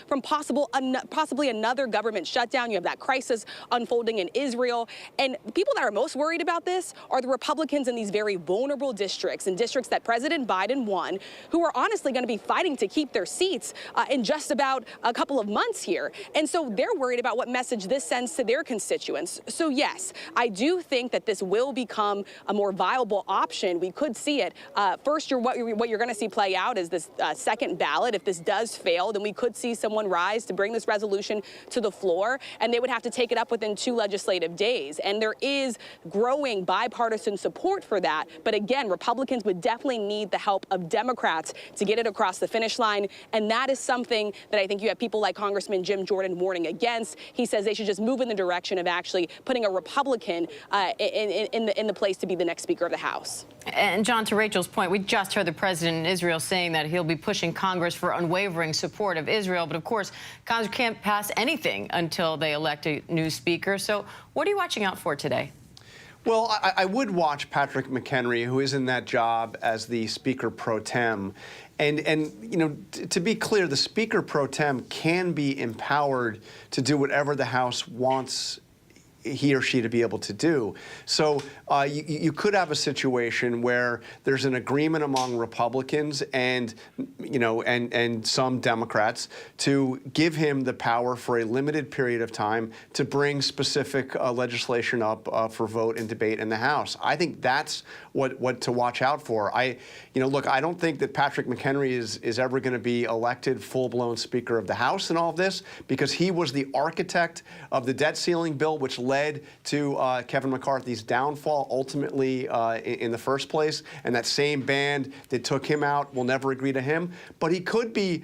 from possibly another government shutdown. You have that crisis unfolding in Israel. And the people that are most worried about this are the Republicans in these very vulnerable districts, and districts that President Biden won, who are honestly going to be fighting to keep their seats in just about a couple of months here. And so they're worried about what message this sends to their constituents. So yes, I do think that this will become a more viable option. We could see it. First, what you're going to see play out is this second ballot. If this does fail, then we could see someone rise to bring this resolution to the floor, and they would have to take it up within 2 legislative days. And there is growing bipartisan support for that. But again, Republicans would definitely need the help of Democrats to get it across the finish line. And that is something that I think you have people like Congressman Jim Jordan warning against. He says they should just move in the direction of actually putting a Republican in the place to be the next Speaker of the House. And John, to Rachel's point, we just heard the president in Israel saying that he'll be pushing Congress for unwavering support of Israel. But of course, Congress can't pass anything until they elect a new speaker. So what are you watching out for today? Well, I would watch Patrick McHenry, who is in that job as the Speaker pro tem. And you know, to be clear, the Speaker pro tem can be empowered to do whatever the House wants he or she to be able to do. So you could have a situation where there's an agreement among Republicans and, you know, and some Democrats to give him the power for a limited period of time to bring specific legislation up for vote and debate in the House. I think that's what to watch out for. Look, I don't think that Patrick McHenry is ever going to be elected full-blown Speaker of the House in all of this, because he was the architect of the debt ceiling bill, which led to Kevin McCarthy's downfall ultimately in the first place. And that same band that took him out will never agree to him. But he could be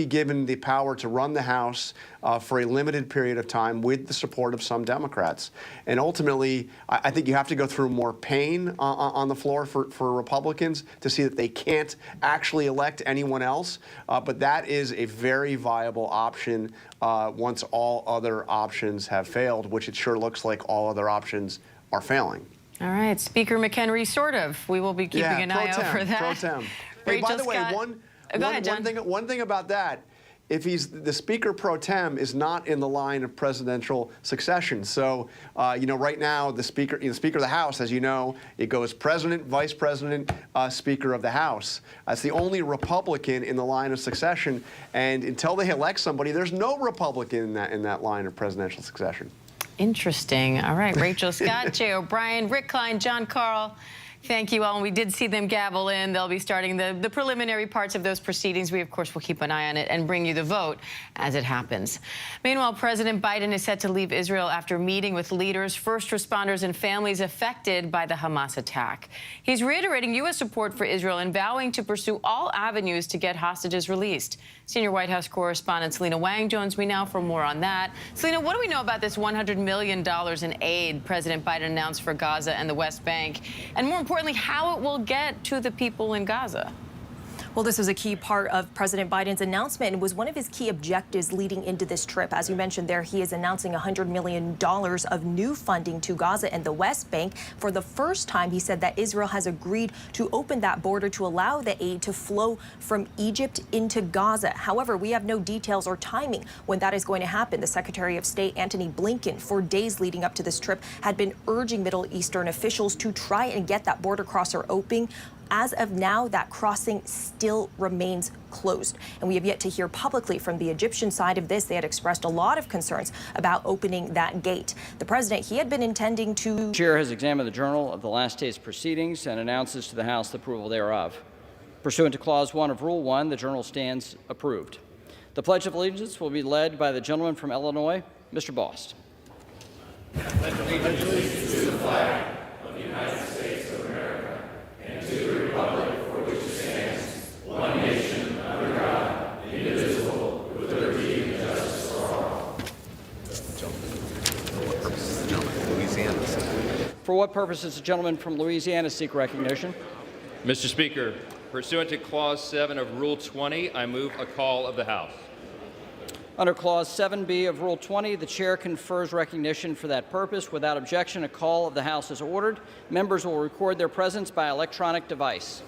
given the power to run the House for a limited period of time with the support of some Democrats. And ultimately, I think you have to go through more pain on the floor for Republicans to see that they can't actually elect anyone else. But that is a very viable option once all other options have failed, which it sure looks like all other options are failing. All right, Speaker McHenry, sort of. We will be keeping an eye out for that. Pro tem. Hey, by the way, one thing about that, if he's the Speaker pro tem is not in the line of presidential succession. So, right now, the Speaker of the House, as you know, it goes President, Vice President, Speaker of the House. That's the only Republican in the line of succession. And until they elect somebody, there's no Republican in that line of presidential succession. Interesting. All right, Rachel Scott, Jay O'Brien, Rick Klein, John Carl. Thank you all. And we did see them gavel in. They'll be starting the preliminary parts of those proceedings. We, of course, will keep an eye on it and bring you the vote as it happens. Meanwhile, President Biden is set to leave Israel after meeting with leaders, first responders, and families affected by the Hamas attack. He's reiterating U.S. support for Israel and vowing to pursue all avenues to get hostages released. Senior White House correspondent Selena Wang joins me now for more on that. Selena, what do we know about this $100 million in aid President Biden announced for Gaza and the West Bank? And more importantly, how it will get to the people in Gaza? Well, this was a key part of President Biden's announcement and was one of his key objectives leading into this trip. As you mentioned there, he is announcing $100 million of new funding to Gaza and the West Bank. For the first time, he said that Israel has agreed to open that border to allow the aid to flow from Egypt into Gaza. However, we have no details or timing when that is going to happen. The Secretary of State, Antony Blinken, for days leading up to this trip, had been urging Middle Eastern officials to try and get that border crosser open. As of now, that crossing still remains closed. And we have yet to hear publicly from the Egyptian side of this. They had expressed a lot of concerns about opening that gate. The president, he had been intending to... The chair has examined the journal of the last day's proceedings and announces to the House the approval thereof. Pursuant to Clause 1 of Rule 1, the journal stands approved. The Pledge of Allegiance will be led by the gentleman from Illinois, Mr. Bost. I pledge allegiance to the flag of the United States of America and to the republic for which it stands, one nation, under God, indivisible, with liberty and justice for all. For what purpose does the gentleman from Louisiana seek recognition? Mr. Speaker, pursuant to Clause 7 of Rule 20, I move a call of the House. Under Clause 7B of Rule 20, the chair confers recognition for that purpose. Without objection, a call of the House is ordered. Members will record their presence by electronic device.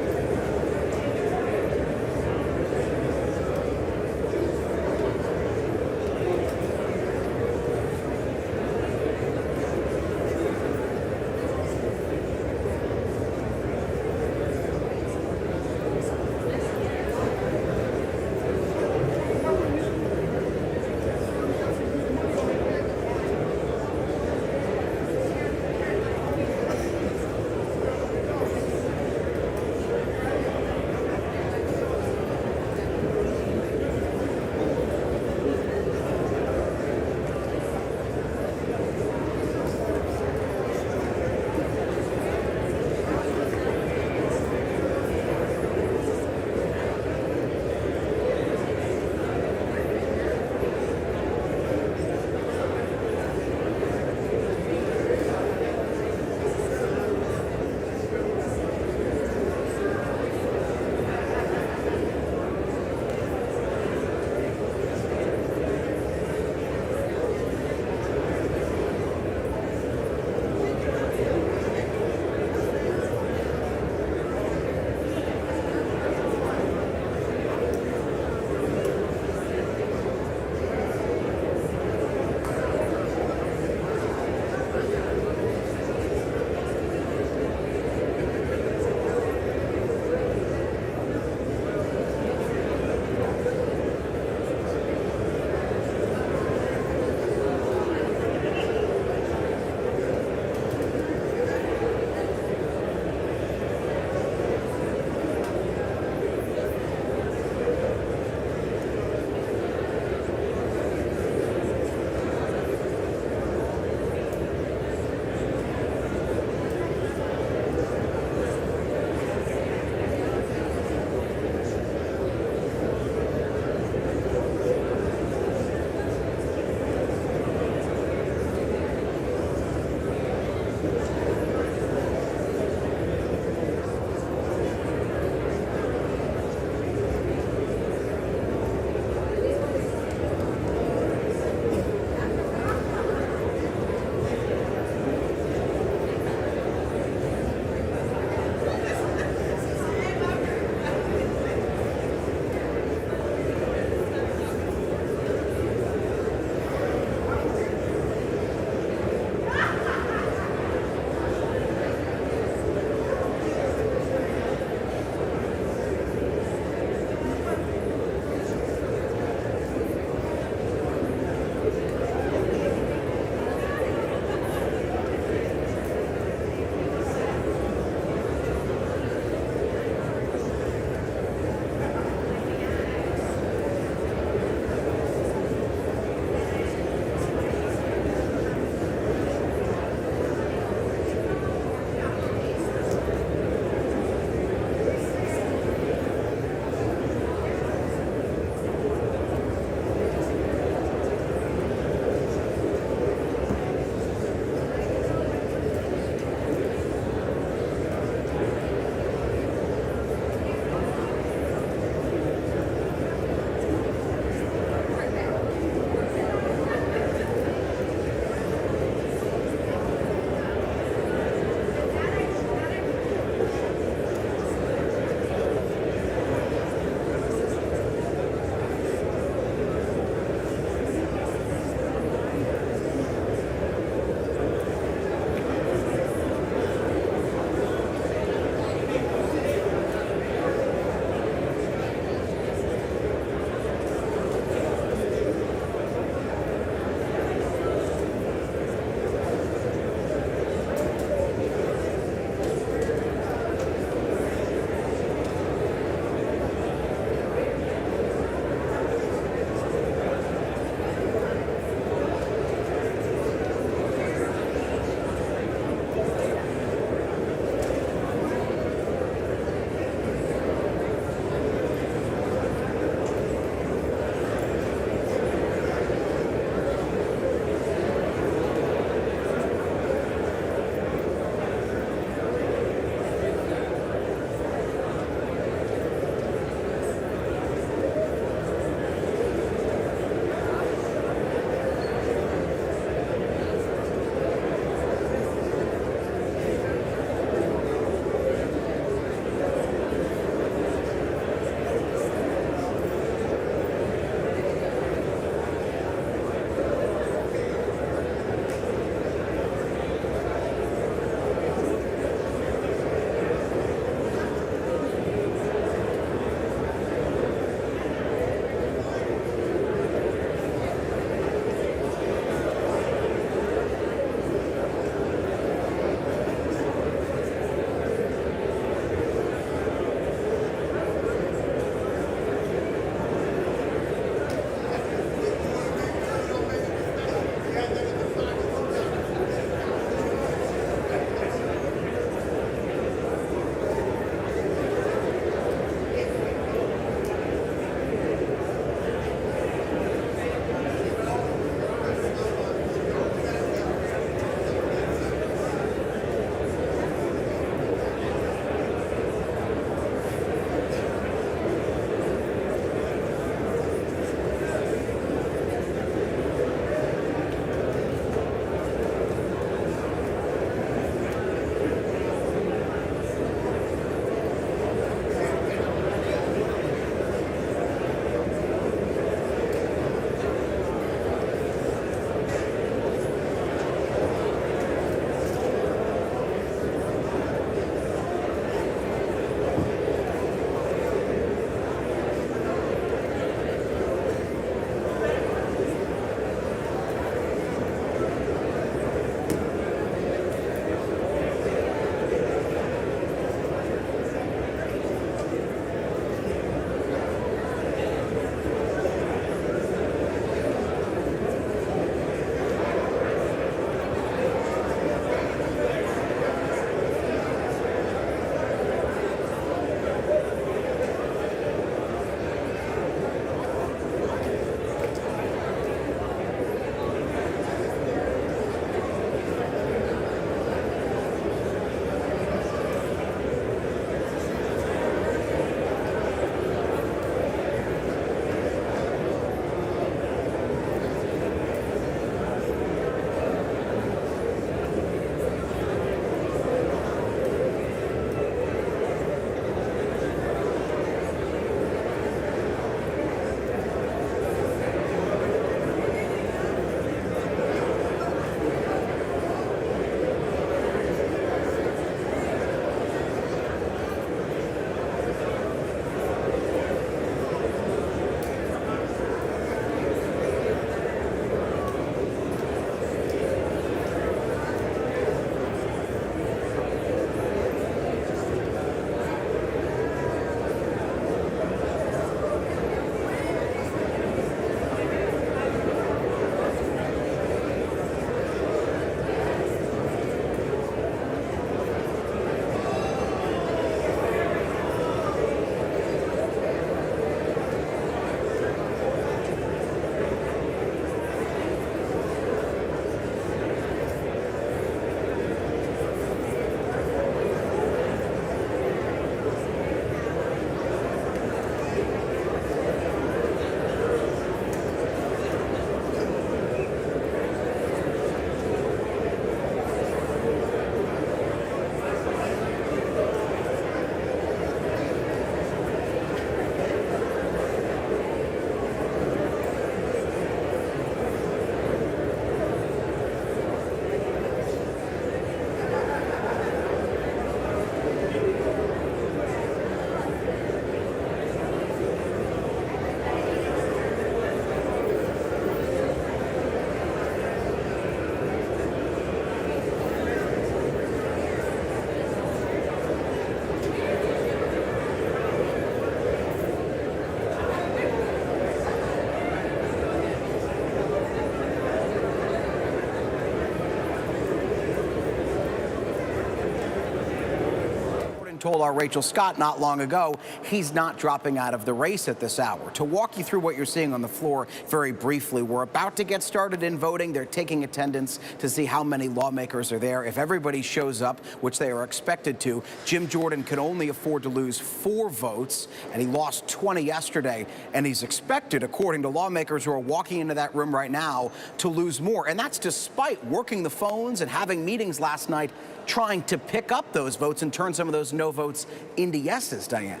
told our Rachel Scott not long ago he's not dropping out of the race at this hour. To walk you through what you're seeing on the floor very briefly, we're about to get started in voting. They're taking attendance to see how many lawmakers are there. If everybody shows up, which they are expected to, Jim Jordan can only afford to lose 4 votes, and he lost 20 yesterday, and he's expected, according to lawmakers who are walking into that room right now, to lose more. And that's despite working the phones and having meetings last night trying to pick up those votes and turn some of those no votes into yeses, Diane.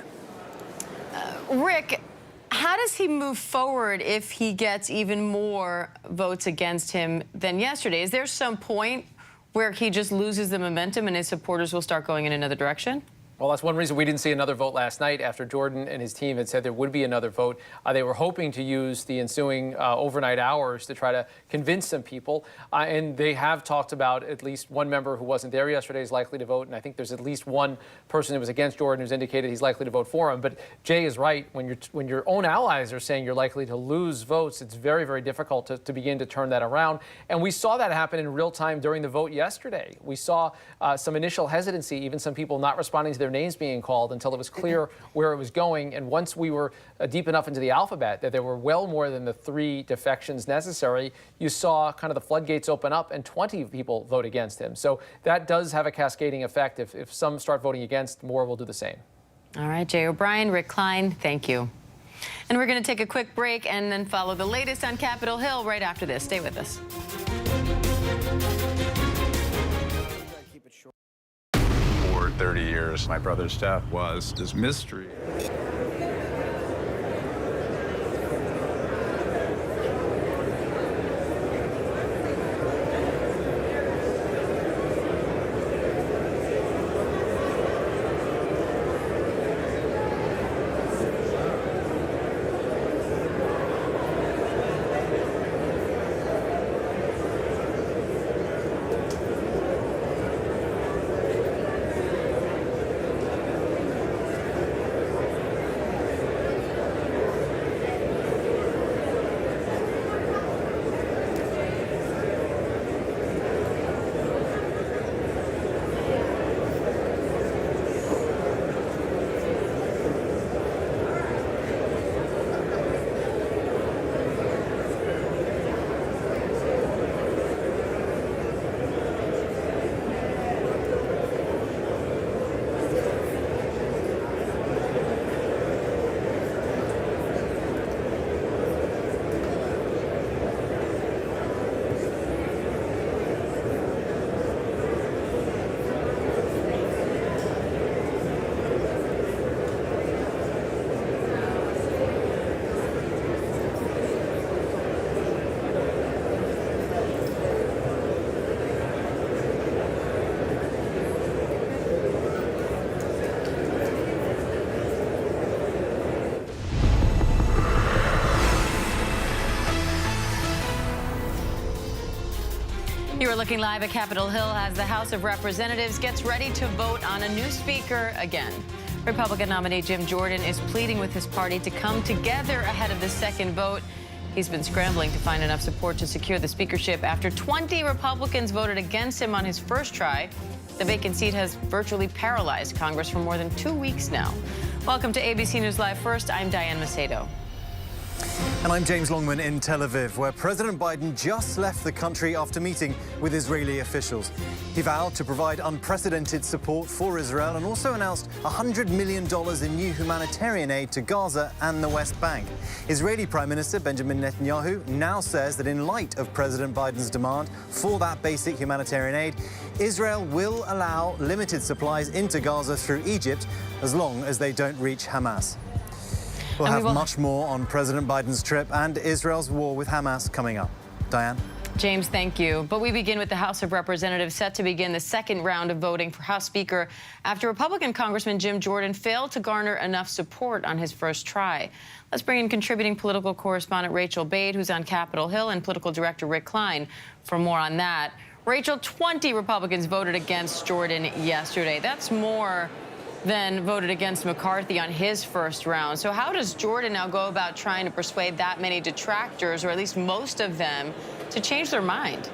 Rick, how does he move forward if he gets even more votes against him than yesterday? Is there some point where he just loses the momentum and his supporters will start going in another direction? Well, that's one reason we didn't see another vote last night after Jordan and his team had said there would be another vote. They were hoping to use the ensuing overnight hours to try to convince some people. And they have talked about at least one member who wasn't there yesterday is likely to vote. And I think there's at least one person who was against Jordan who's indicated he's likely to vote for him. But Jay is right. When your own allies are saying you're likely to lose votes, it's very, very difficult to begin to turn that around. And we saw that happen in real time during the vote yesterday. We saw some initial hesitancy, even some people not responding to their names being called until it was clear where it was going. And once we were deep enough into the alphabet that there were well more than the 3 defections necessary, you saw kind of the floodgates open up and 20 people vote against him. So that does have a cascading effect. If some start voting against, more will do the same. All right, Jay O'Brien, Rick Klein, thank you. And we're going to take a quick break and then follow the latest on Capitol Hill right after this. Stay with us. For 30 years, my brother's death was this mystery. You are looking live at Capitol Hill as the House of Representatives gets ready to vote on a new speaker again. Republican nominee Jim Jordan is pleading with his party to come together ahead of the second vote. He's been scrambling to find enough support to secure the speakership after 20 Republicans voted against him on his first try. The vacant seat has virtually paralyzed Congress for more than 2 weeks now. Welcome to ABC News Live. First, I'm Diane Macedo. And I'm James Longman in Tel Aviv, where President Biden just left the country after meeting with Israeli officials. He vowed to provide unprecedented support for Israel and also announced $100 million in new humanitarian aid to Gaza and the West Bank. Israeli Prime Minister Benjamin Netanyahu now says that in light of President Biden's demand for that basic humanitarian aid, Israel will allow limited supplies into Gaza through Egypt as long as they don't reach Hamas. We'll have much more on President Biden's trip and Israel's war with Hamas coming up. Diane? James, thank you. But we begin with the House of Representatives set to begin the second round of voting for House Speaker after Republican Congressman Jim Jordan failed to garner enough support on his first try. Let's bring in contributing political correspondent Rachel Bade, who's on Capitol Hill, and political director Rick Klein for more on that. Rachel, 20 Republicans voted against Jordan yesterday. That's more than voted against McCarthy on his first round. So how does Jordan now go about trying to persuade that many detractors, or at least most of them, to change their mind?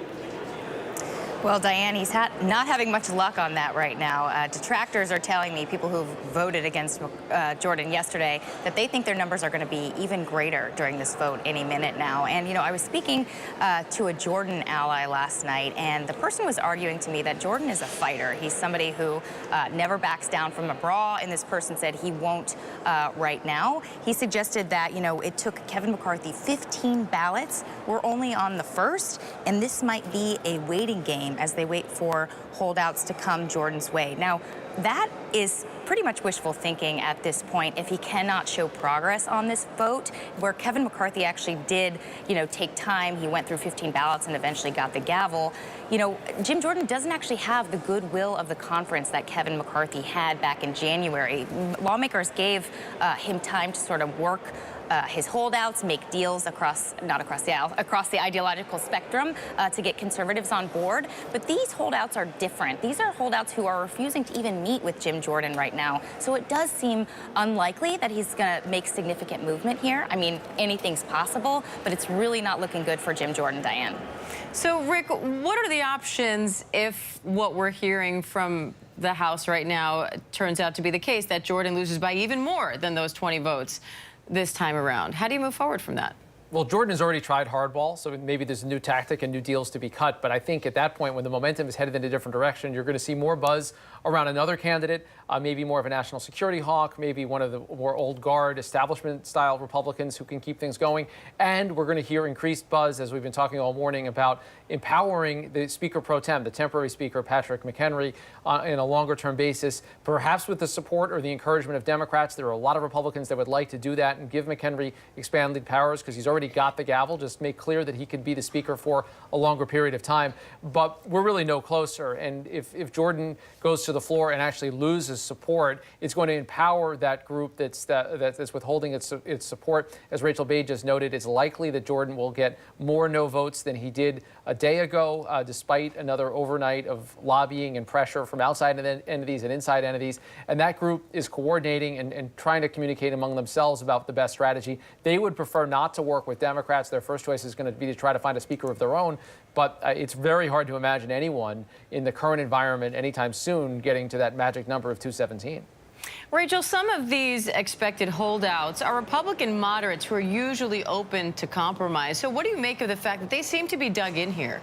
Well, Diane, he's not having much luck on that right now. Detractors are telling me, people who voted against Jordan yesterday, that they think their numbers are going to be even greater during this vote any minute now. And, you know, I was speaking to a Jordan ally last night, and the person was arguing to me that Jordan is a fighter. He's somebody who never backs down from a brawl, and this person said he won't right now. He suggested that, you know, it took Kevin McCarthy 15 ballots. We're only on the first, and this might be a waiting game as they wait for holdouts to come Jordan's way. Now, that is pretty much wishful thinking at this point if he cannot show progress on this vote, where Kevin McCarthy actually did, you know, take time. He went through 15 ballots and eventually got the gavel. You know, Jim Jordan doesn't actually have the goodwill of the conference that Kevin McCarthy had back in January. Lawmakers gave him time to sort of work his holdouts, make deals across the ideological spectrum to get conservatives on board. But these holdouts are different. These are holdouts who are refusing to even meet with Jim Jordan right now. So it does seem unlikely that he's going to make significant movement here. I mean, anything's possible, but it's really not looking good for Jim Jordan, Diane. So, Rick, what are the options if what we're hearing from the House right now turns out to be the case, that Jordan loses by even more than those 20 votes this time around? How do you move forward from that? Well, Jordan has already tried hardball, so maybe there's a new tactic and new deals to be cut. But I think at that point, when the momentum is headed in a different direction, you're going to see more buzz around another candidate, maybe more of a national security hawk, maybe one of the more old guard establishment-style Republicans who can keep things going. And we're going to hear increased buzz, as we've been talking all morning, about empowering the Speaker pro tem, the temporary Speaker, Patrick McHenry, in a longer-term basis, perhaps with the support or the encouragement of Democrats. There are a lot of Republicans that would like to do that and give McHenry expanded powers because he's already got the gavel. Just make clear that he could be the Speaker for a longer period of time. But we're really no closer. And if Jordan goes to the floor and actually loses support, it's going to empower that group that's withholding its support. As Rachel Bay just noted, it's likely that Jordan will get more no votes than he did a day ago, despite another overnight of lobbying and pressure from outside entities and inside entities. And that group is coordinating and trying to communicate among themselves about the best strategy. They would prefer not to work with Democrats. Their first choice is going to be to try to find a Speaker of their own. But it's very hard to imagine anyone in the current environment anytime soon getting to that magic number of 217. Rachel, some of these expected holdouts are Republican moderates who are usually open to compromise. So what do you make of the fact that they seem to be dug in here?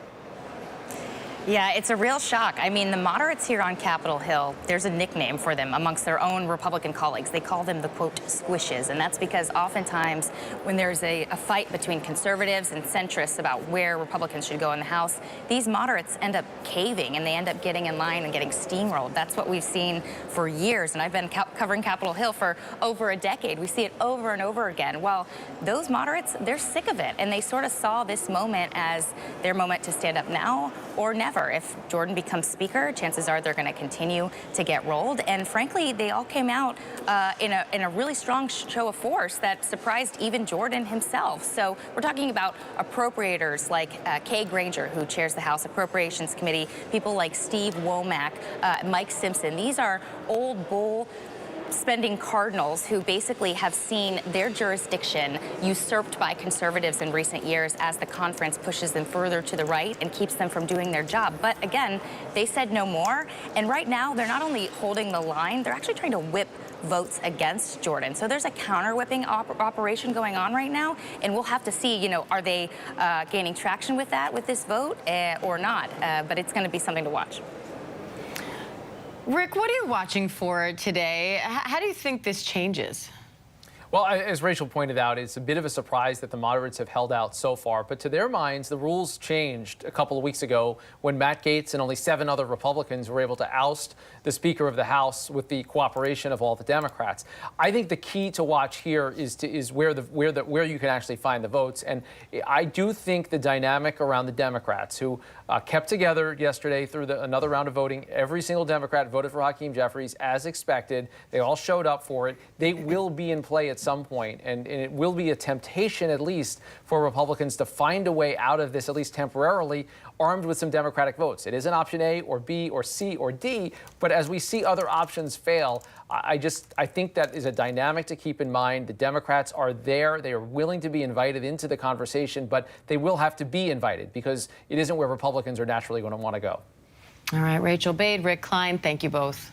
Yeah, it's a real shock. I mean, the moderates here on Capitol Hill, there's a nickname for them amongst their own Republican colleagues. They call them the, quote, squishes. And that's because oftentimes when there's a fight between conservatives and centrists about where Republicans should go in the House, these moderates end up caving and they end up getting in line and getting steamrolled. That's what we've seen for years. And I've been covering Capitol Hill for over a decade. We see it over and over again. Well, those moderates, they're sick of it. And they sort of saw this moment as their moment to stand up now or never. If Jordan becomes Speaker, chances are they're going to continue to get rolled. And frankly, they all came out in a really strong show of force that surprised even Jordan himself. So we're talking about appropriators like Kay Granger, who chairs the House Appropriations Committee, people like Steve Womack, Mike Simpson. These are old bull spending cardinals who basically have seen their jurisdiction usurped by conservatives in recent years as the conference pushes them further to the right and keeps them from doing their job. But again, they said no more. And right now, they're not only holding the line, they're actually trying to whip votes against Jordan. So there's a counter-whipping operation going on right now, and we'll have to see, you know, are they gaining traction with that, with this vote, or not? But it's going to be something to watch. Rick, what are you watching for today? How do you think this changes? Well, as Rachel pointed out, it's a bit of a surprise that the moderates have held out so far. But to their minds, the rules changed a couple of weeks ago when Matt Gaetz and only 7 other Republicans were able to oust the Speaker of the House with the cooperation of all the Democrats. I think the key to watch here is where you can actually find the votes. And I do think the dynamic around the Democrats, who kept together yesterday through another round of voting, every single Democrat voted for Hakeem Jeffries as expected. They all showed up for it. They will be in play at some point, and it will be a temptation, at least, for Republicans to find a way out of this, at least temporarily, armed with some Democratic votes. It isn't option A or B or C or D, but as we see other options fail, I think that is a dynamic to keep in mind. The Democrats are there. They are willing to be invited into the conversation, but they will have to be invited because it isn't where Republicans are naturally going to want to go. All right, Rachel Bade, Rick Klein, thank you both.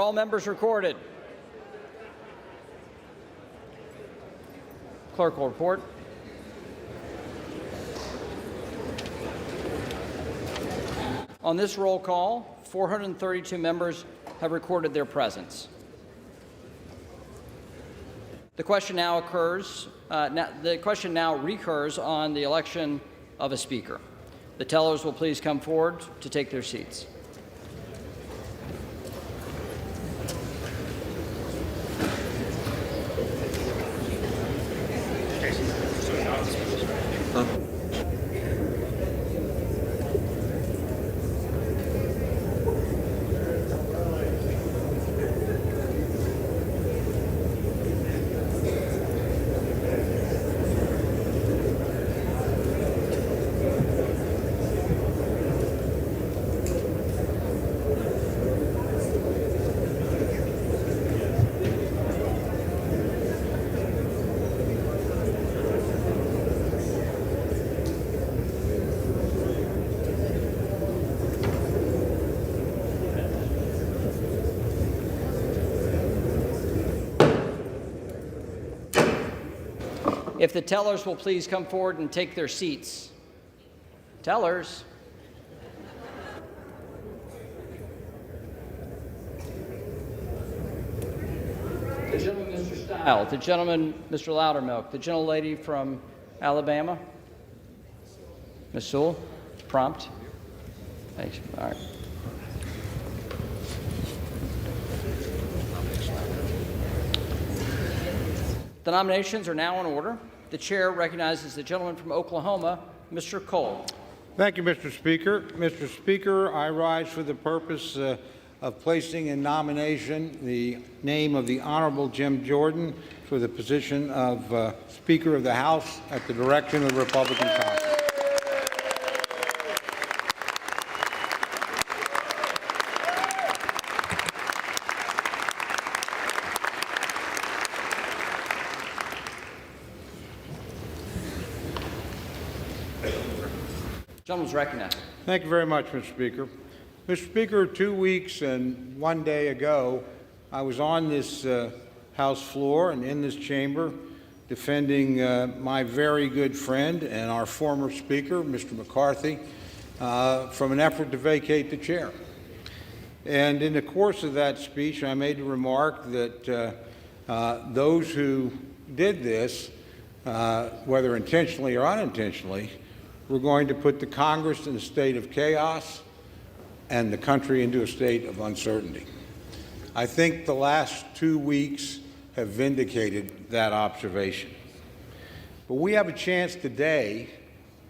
all members recorded? Clerk will report. On this roll call, 432 members have recorded their presence. The question now recurs on the election of a speaker. The tellers will please come forward to take their seats. If the tellers will please come forward and take their seats. Tellers. The gentleman, Mr. Stiles. The gentleman, Mr. Loudermilk. The gentlelady from Alabama. Ms. Sewell. Prompt. Thanks. All right. The nominations are now in order. The chair recognizes the gentleman from Oklahoma, Mr. Cole. Thank you, Mr. Speaker. Mr. Speaker, I rise for the purpose of placing in nomination the name of the Honorable Jim Jordan for the position of Speaker of the House at the direction of the Republican Congress. Gentleman's recognized. Thank you very much, Mr. Speaker. Mr. Speaker, 2 weeks and 1 day ago, I was on this House floor and in this chamber defending my very good friend and our former Speaker, Mr. McCarthy, from an effort to vacate the chair. And in the course of that speech, I made the remark that those who did this, whether intentionally or unintentionally, we're going to put the Congress in a state of chaos and the country into a state of uncertainty. I think the last 2 weeks have vindicated that observation. But we have a chance today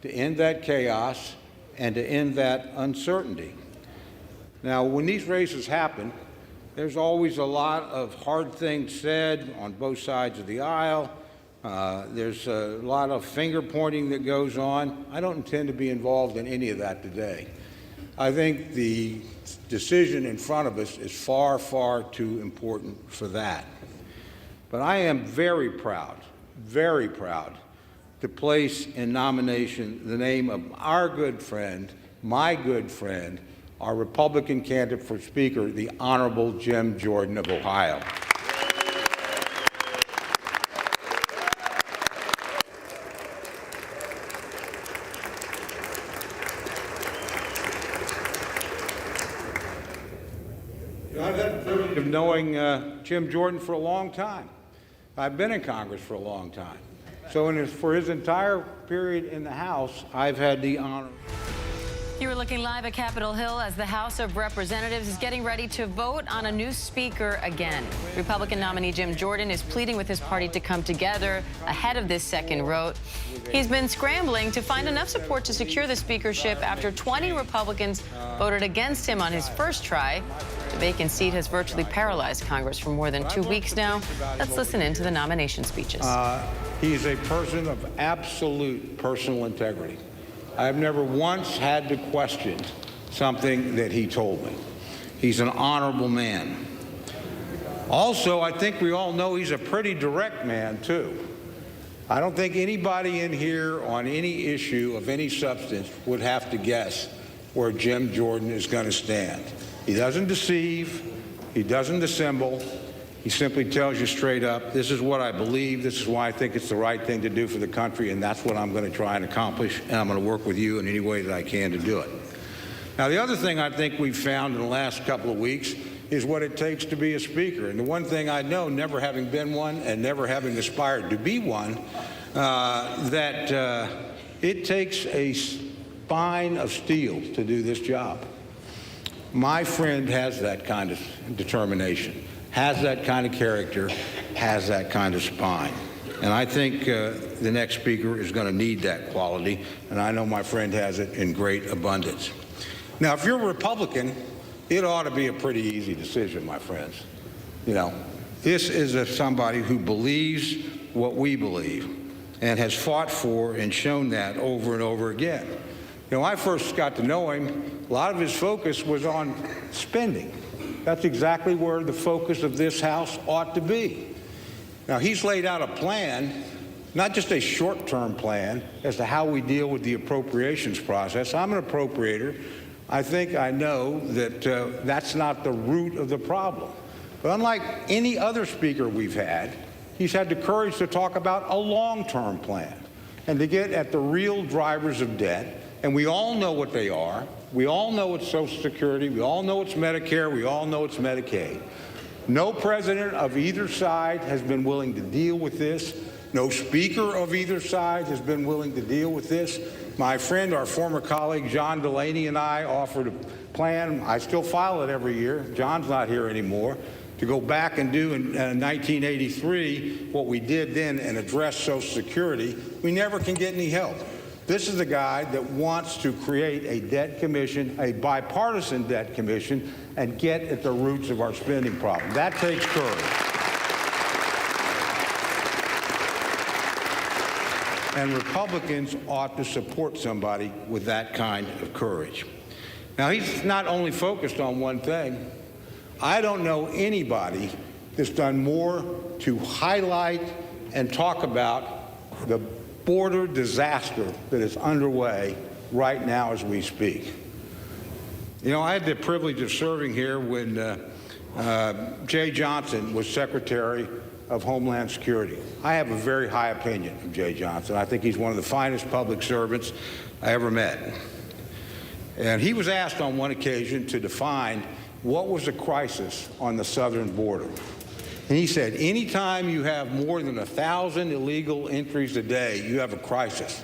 to end that chaos and to end that uncertainty. Now, when these races happen, there's always a lot of hard things said on both sides of the aisle. There's a lot of finger pointing that goes on. I don't intend to be involved in any of that today. I think the decision in front of us is far, far too important for that. But I am very proud to place in nomination the name of our good friend, my good friend, our Republican candidate for Speaker, the Honorable Jim Jordan of Ohio. I've had the privilege of knowing Jim Jordan for a long time. I've been in Congress for a long time. So for his entire period in the House, I've had the honor. You are looking live at Capitol Hill as the House of Representatives is getting ready to vote on a new speaker again. Republican nominee Jim Jordan is pleading with his party to come together ahead of this second vote. He's been scrambling to find enough support to secure the speakership after 20 Republicans voted against him on his first try. The vacant seat has virtually paralyzed Congress for more than 2 weeks now. Let's listen in to the nomination speeches. He's a person of absolute personal integrity. I've never once had to question something that he told me. He's an honorable man. Also, I think we all know he's a pretty direct man, too. I don't think anybody in here on any issue of any substance would have to guess where Jim Jordan is going to stand. He doesn't deceive. He doesn't dissemble. He simply tells you straight up, this is what I believe, this is why I think it's the right thing to do for the country, and that's what I'm going to try and accomplish, and I'm going to work with you in any way that I can to do it. Now, the other thing I think we've found in the last couple of weeks is what it takes to be a speaker. And the one thing I know, never having been one and never having aspired to be one, that it takes a spine of steel to do this job. My friend has that kind of determination, has that kind of character, has that kind of spine. And I think the next speaker is going to need that quality, and I know my friend has it in great abundance. Now, if you're a Republican, it ought to be a pretty easy decision, my friends. You know, this is somebody who believes what we believe and has fought for and shown that over and over again. You know, I first got to know him, a lot of his focus was on spending. That's exactly where the focus of this House ought to be. Now, he's laid out a plan, not just a short-term plan, as to how we deal with the appropriations process. I'm an appropriator. I think I know that that's not the root of the problem. But unlike any other speaker we've had, he's had the courage to talk about a long-term plan and to get at the real drivers of debt. And we all know what they are. We all know it's Social Security. We all know it's Medicare. We all know it's Medicaid. No president of either side has been willing to deal with this. No speaker of either side has been willing to deal with this. My friend, our former colleague, John Delaney, and I offered a plan. I still file it every year. John's not here anymore. To go back and do in 1983 what we did then and address Social Security. We never can get any help. This is a guy that wants to create a debt commission, a bipartisan debt commission, and get at the roots of our spending problem. That takes courage. And Republicans ought to support somebody with that kind of courage. Now, he's not only focused on one thing. I don't know anybody that's done more to highlight and talk about the border disaster that is underway right now as we speak. You know, I had the privilege of serving here when Jay Johnson was Secretary of Homeland Security. I have a very high opinion of Jay Johnson. I think he's one of the finest public servants I ever met. And he was asked on one occasion to define what was a crisis on the southern border. And he said, anytime you have more than 1,000 illegal entries a day, you have a crisis.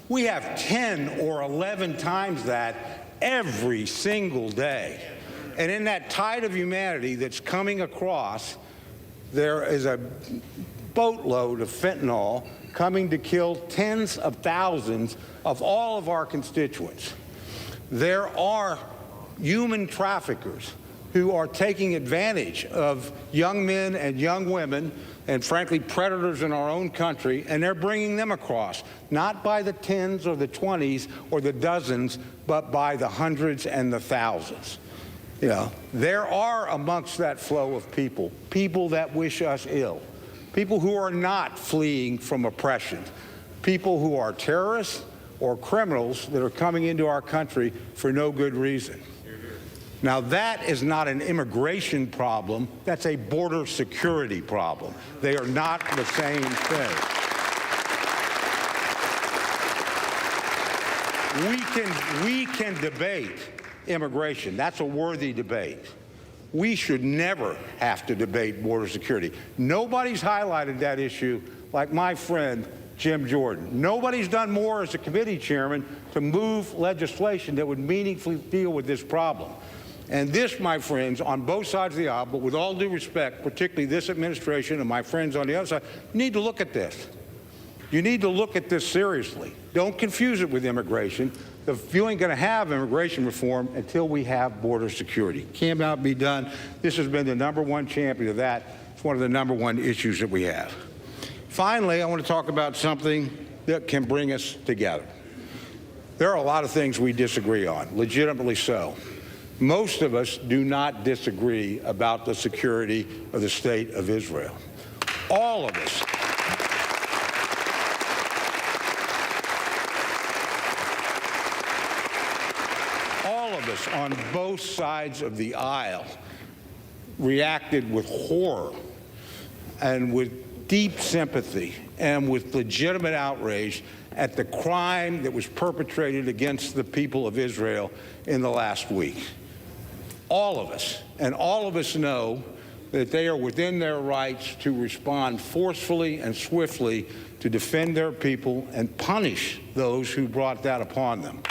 We have 10 or 11 times that every single day. And in that tide of humanity that's coming across, there is a boatload of fentanyl coming to kill tens of thousands of all of our constituents. There are human traffickers who are taking advantage of young men and young women and, frankly, predators in our own country, and they're bringing them across, not by the tens or the 20s or the dozens, but by the hundreds and the thousands. You know, there are amongst that flow of people, people that wish us ill, people who are not fleeing from oppression, people who are terrorists or criminals that are coming into our country for no good reason. Now, that is not an immigration problem. That's a border security problem. They are not the same thing. We can debate immigration. That's a worthy debate. We should never have to debate border security. Nobody's highlighted that issue like my friend Jim Jordan. Nobody's done more as a committee chairman to move legislation that would meaningfully deal with this problem. And this, my friends, on both sides of the aisle, but with all due respect, particularly this administration and my friends on the other side, you need to look at this. You need to look at this seriously. Don't confuse it with immigration. You ain't going to have immigration reform until we have border security. Cannot be done. This has been the #1 champion of that. It's one of the #1 issues that we have. Finally, I want to talk about something that can bring us together. There are a lot of things we disagree on, legitimately so. Most of us do not disagree about the security of the state of Israel. All of us. All of us on both sides of the aisle reacted with horror and with deep sympathy and with legitimate outrage at the crime that was perpetrated against the people of Israel in the last week. All of us, and all of us know that they are within their rights to respond forcefully and swiftly to defend their people and punish those who brought that upon them.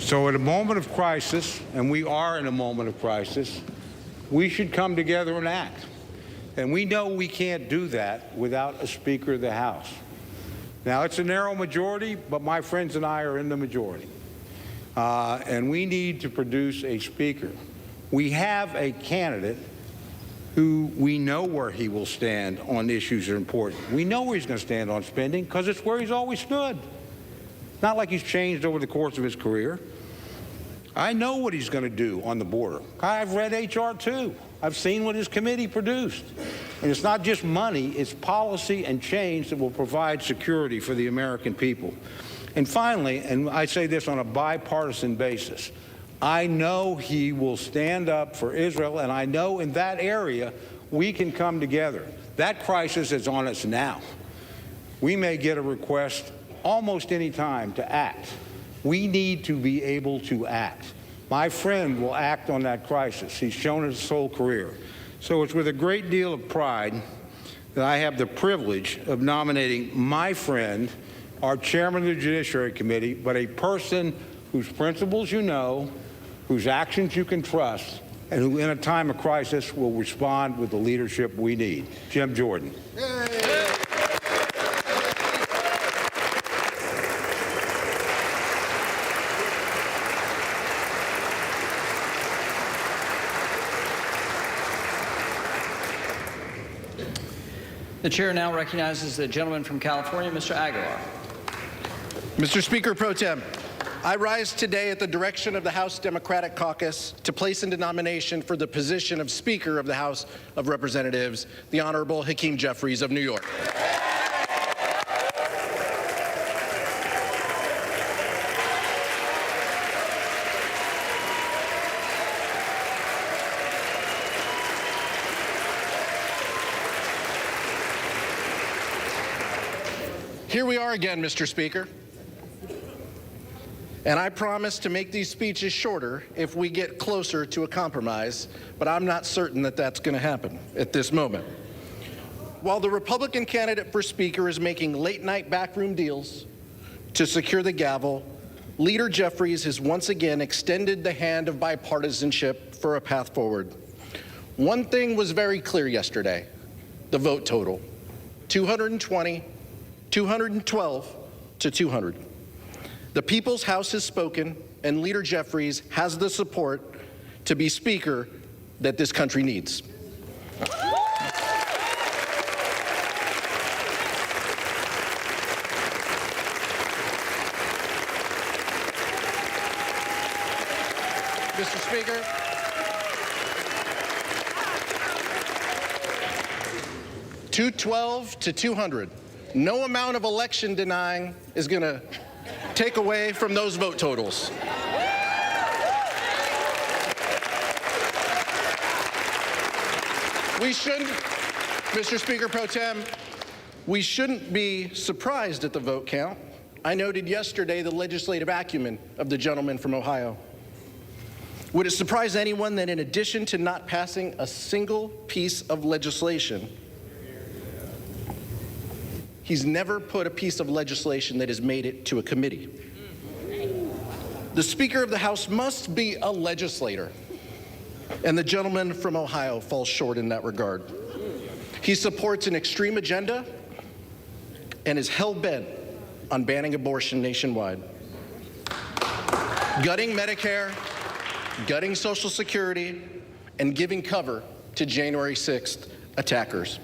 So at a moment of crisis, and we are in a moment of crisis, we should come together and act. And we know we can't do that without a Speaker of the House. Now, it's a narrow majority, but my friends and I are in the majority. And we need to produce a Speaker. We have a candidate who we know where he will stand on issues that are important. We know where he's going to stand on spending because it's where he's always stood. Not like he's changed over the course of his career. I know what he's going to do on the border. I've read H.R. 2. I've seen what his committee produced. And it's not just money, it's policy and change that will provide security for the American people. And finally, and I say this on a bipartisan basis, I know he will stand up for Israel, and I know in that area we can come together. That crisis is on us now. We may get a request almost any time to act. We need to be able to act. My friend will act on that crisis. He's shown it his whole career. So it's with a great deal of pride that I have the privilege of nominating my friend, our chairman of the Judiciary Committee, but a person whose principles you know, whose actions you can trust, and who in a time of crisis will respond with the leadership we need. Jim Jordan. Yay. The chair now recognizes the gentleman from California, Mr. Aguilar. Mr. Speaker Pro Tem, I rise today at the direction of the House Democratic Caucus to place into nomination for the position of Speaker of the House of Representatives, the Honorable Hakeem Jeffries of New York. Here we are again, Mr. Speaker. And I promise to make these speeches shorter if we get closer to a compromise, but I'm not certain that that's going to happen at this moment. While the Republican candidate for Speaker is making late-night backroom deals to secure the gavel, Leader Jeffries has once again extended the hand of bipartisanship for a path forward. One thing was very clear yesterday: the vote total, 220, 212 to 200. The People's House has spoken, and Leader Jeffries has the support to be Speaker that this country needs. Mr. Speaker, $212 to 200. No amount of election denying is going to take away from those vote totals. We shouldn't, Mr. Speaker Pro Tem, we shouldn't be surprised at the vote count. I noted yesterday the legislative acumen of the gentleman from Ohio. Would it surprise anyone that in addition to not passing a single piece of legislation, he's never put a piece of legislation that has made it to a committee? The Speaker of the House must be a legislator, and the gentleman from Ohio falls short in that regard. He supports an extreme agenda and is hell-bent on banning abortion nationwide, gutting Medicare, gutting Social Security, and giving cover to January 6th attackers.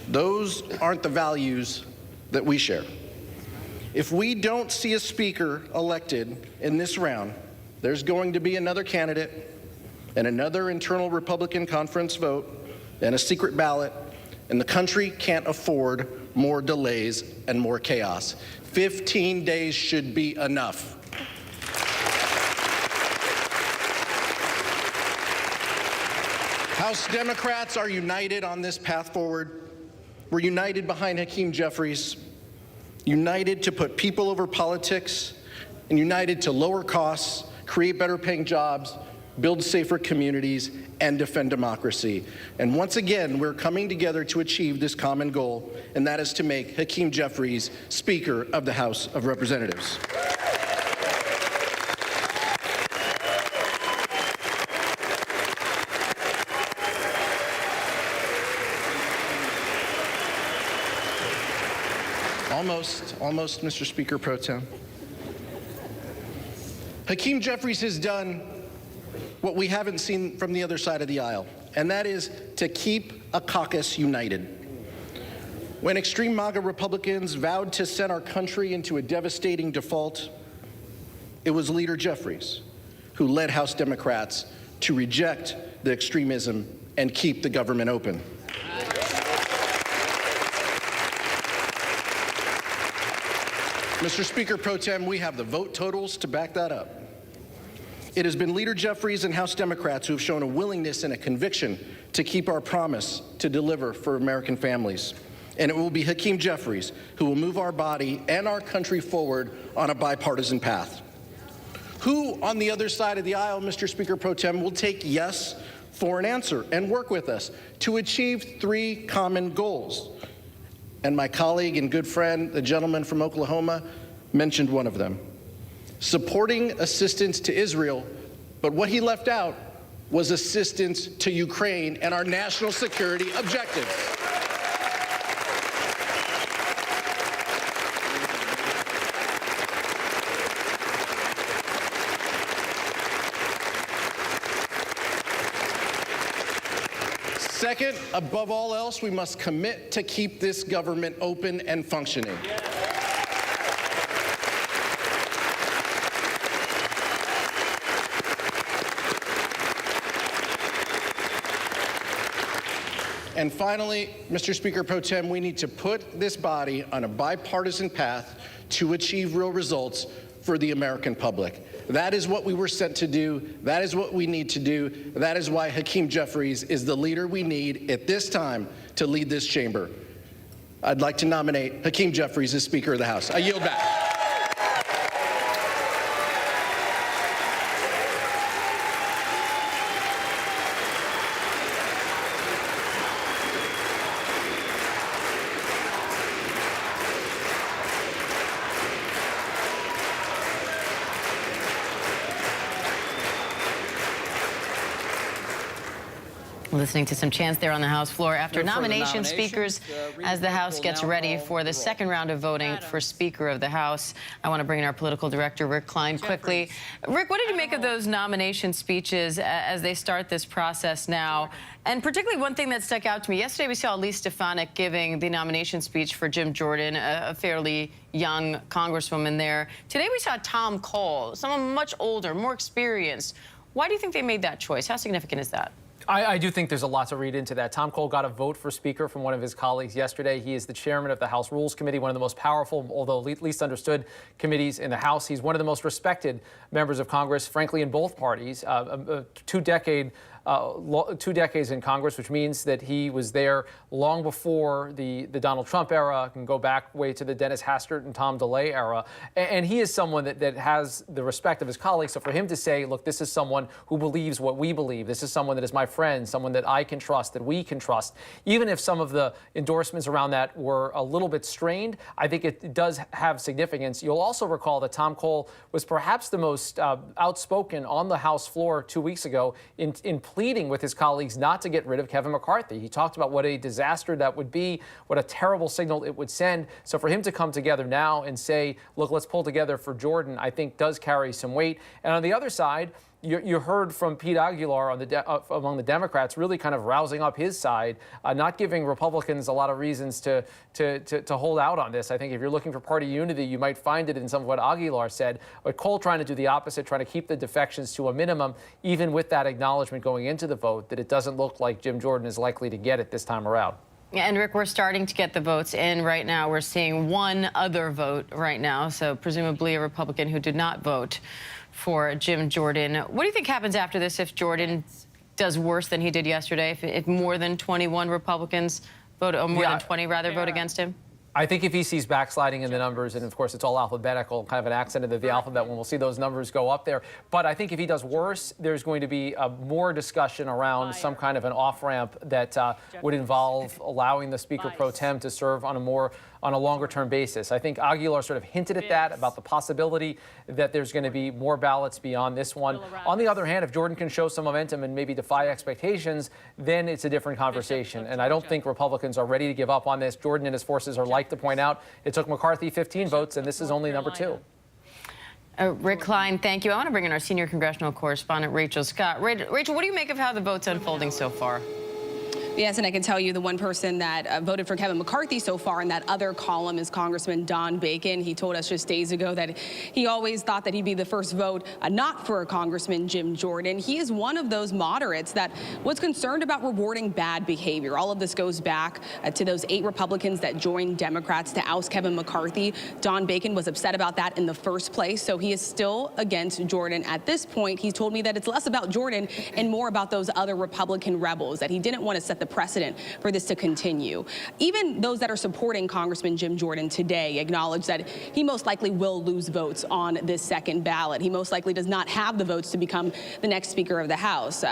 Those aren't the values that we share. If we don't see a speaker elected in this round, there's going to be another candidate and another internal Republican conference vote and a secret ballot, and the country can't afford more delays and more chaos. 15 days should be enough. House Democrats are united on this path forward. We're united behind Hakeem Jeffries, united to put people over politics, and united to lower costs, create better paying jobs, build safer communities, and defend democracy. And once again, we're coming together to achieve this common goal, and that is to make Hakeem Jeffries Speaker of the House of Representatives. Almost, Mr. Speaker Pro Tem. Hakeem Jeffries has done what we haven't seen from the other side of the aisle, and that is to keep a caucus united. When extreme MAGA Republicans vowed to send our country into a devastating default, it was Leader Jeffries who led House Democrats to reject the extremism and keep the government open. Mr. Speaker Pro Tem, we have the vote totals to back that up. It has been Leader Jeffries and House Democrats who have shown a willingness and a conviction to keep our promise to deliver for American families. And it will be Hakeem Jeffries who will move our body and our country forward on a bipartisan path. Who on the other side of the aisle, Mr. Speaker Pro Tem, will take yes for an answer and work with us to achieve 3 common goals. And my colleague and good friend, the gentleman from Oklahoma, mentioned one of them. Supporting assistance to Israel, but what he left out was assistance to Ukraine and our national security objectives. Second, above all else, we must commit to keep this government open and functioning. And finally, Mr. Speaker Pro Tem, we need to put this body on a bipartisan path to achieve real results for the American public. That is what we were sent to do. That is what we need to do. That is why Hakeem Jeffries is the leader we need at this time to lead this chamber. I'd like to nominate Hakeem Jeffries as Speaker of the House. I yield back. Listening to some chants there on the House floor after nomination speakers as the House gets ready for the second round of voting for Speaker of the House. I want to bring in our political director, Rick Klein, quickly. Rick, what did you make of those nomination speeches as they start this process now? And particularly one thing that stuck out to me, yesterday we saw Elise Stefanik giving the nomination speech for Jim Jordan, a fairly young congresswoman there. Today we saw Tom Cole, someone much older, more experienced. Why do you think they made that choice? How significant is that? I do think there's a lot to read into that. Tom Cole got a vote for Speaker from one of his colleagues yesterday. He is the chairman of the House Rules Committee, one of the most powerful, although least understood committees in the House. He's one of the most respected members of Congress, frankly, in both parties. Two decades in Congress, which means that he was there long before the Donald Trump era, can go back way to the Dennis Hastert and Tom DeLay era. And he is someone that has the respect of his colleagues. So for him to say, look, this is someone who believes what we believe. This is someone that is my friend, someone that I can trust, that we can trust. Even if some of the endorsements around that were a little bit strained, I think it does have significance. You'll also recall that Tom Cole was perhaps the most outspoken on the House floor 2 weeks ago in pleading with his colleagues not to get rid of Kevin McCarthy. He talked about what a disaster that would be, what a terrible signal it would send. So for him to come together now and say, look, let's pull together for Jordan, I think does carry some weight. And on the other side, you heard from Pete Aguilar on among the Democrats really kind of rousing up his side, not giving Republicans a lot of reasons to hold out on this. I think if you're looking for party unity, you might find it in some of what Aguilar said. But Cole trying to do the opposite, trying to keep the defections to a minimum, even with that acknowledgement going into the vote that it doesn't look like Jim Jordan is likely to get it this time around. Yeah, and Rick, we're starting to get the votes in right now. We're seeing one other vote right now, so presumably a Republican who did not vote for Jim Jordan. What do you think happens after this if Jordan does worse than he did yesterday, if more than 21 Republicans vote, or more than 20 rather, vote against him? I think if he sees backsliding in the numbers, and of course it's all alphabetical, kind of an accident of the alphabet when we'll see those numbers go up there. But I think if he does worse, there's going to be more discussion around some kind of an off-ramp that would involve allowing the Speaker pro tem to serve on a longer-term basis. I think Aguilar sort of hinted at that, about the possibility that there's going to be more ballots beyond this one. On the other hand, if Jordan can show some momentum and maybe defy expectations, then it's a different conversation. And I don't think Republicans are ready to give up on this. Jordan and his forces are like to point out it took McCarthy 15 votes, and this is only number 2. Rick Klein, thank you. I want to bring in our senior congressional correspondent, Rachel Scott. Rachel, what do you make of how the vote's unfolding so far? Yes, and I can tell you the one person that voted for Kevin McCarthy so far in that other column is Congressman Don Bacon. He told us just days ago that he always thought that he'd be the first vote not for Congressman Jim Jordan. He is one of those moderates that was concerned about rewarding bad behavior. All of this goes back to those 8 Republicans that joined Democrats to oust Kevin McCarthy. Don Bacon was upset about that in the first place, so he is still against Jordan at this point. He told me that it's less about Jordan and more about those other Republican rebels, that he didn't want to set the precedent for this to continue. Even those that are supporting Congressman Jim Jordan today acknowledge that he most likely will lose votes on this second ballot. He most likely does not have the votes to become the next Speaker of the House.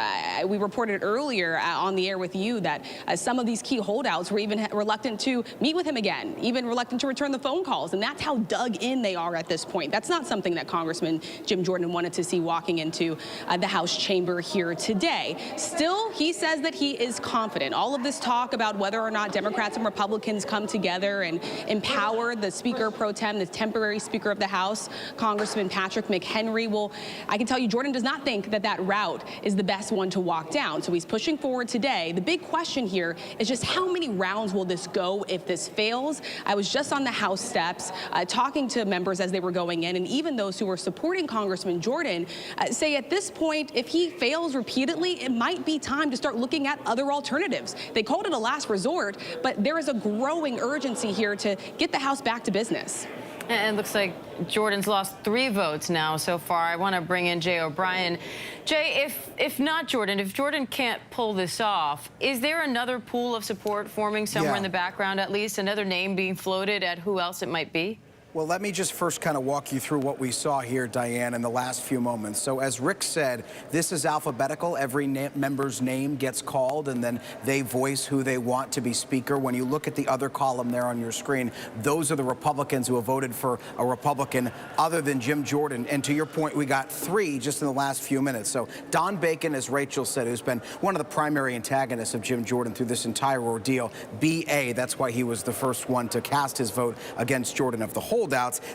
We reported earlier on the air with you that some of these key holdouts were even reluctant to meet with him again, even reluctant to return the phone calls, and that's how dug in they are at this point. That's not something that Congressman Jim Jordan wanted to see walking into the House chamber here today. Still, he says that he is confident. All of this talk about whether or not Democrats and Republicans come together and empower the Speaker pro tem, the temporary Speaker of the House, Congressman Patrick McHenry. Well, I can tell you Jordan does not think that that route is the best one to walk down. So he's pushing forward today. The big question here is just how many rounds will this go if this fails? I was just on the House steps talking to members as they were going in, and even those who were supporting Congressman Jordan say at this point, if he fails repeatedly, it might be time to start looking at other alternatives. They called it a last resort, but there is a growing urgency here to get the House back to business. And it looks like Jordan's lost 3 votes now so far. I want to bring in Jay O'Brien. Jay, if not Jordan, if Jordan can't pull this off, is there another pool of support forming somewhere in the background, at least another name being floated at who else it might be? Well, let me just first kind of walk you through what we saw here, Diane, in the last few moments. So as Rick said, this is alphabetical. Every member's name gets called, and then they voice who they want to be Speaker. When you look at the other column there on your screen, those are the Republicans who have voted for a Republican other than Jim Jordan. And to your point, we got 3 just in the last few minutes. So Don Bacon, as Rachel said, who's been one of the primary antagonists of Jim Jordan through this entire ordeal. BA, that's why he was the first one to cast his vote against Jordan of the holdouts.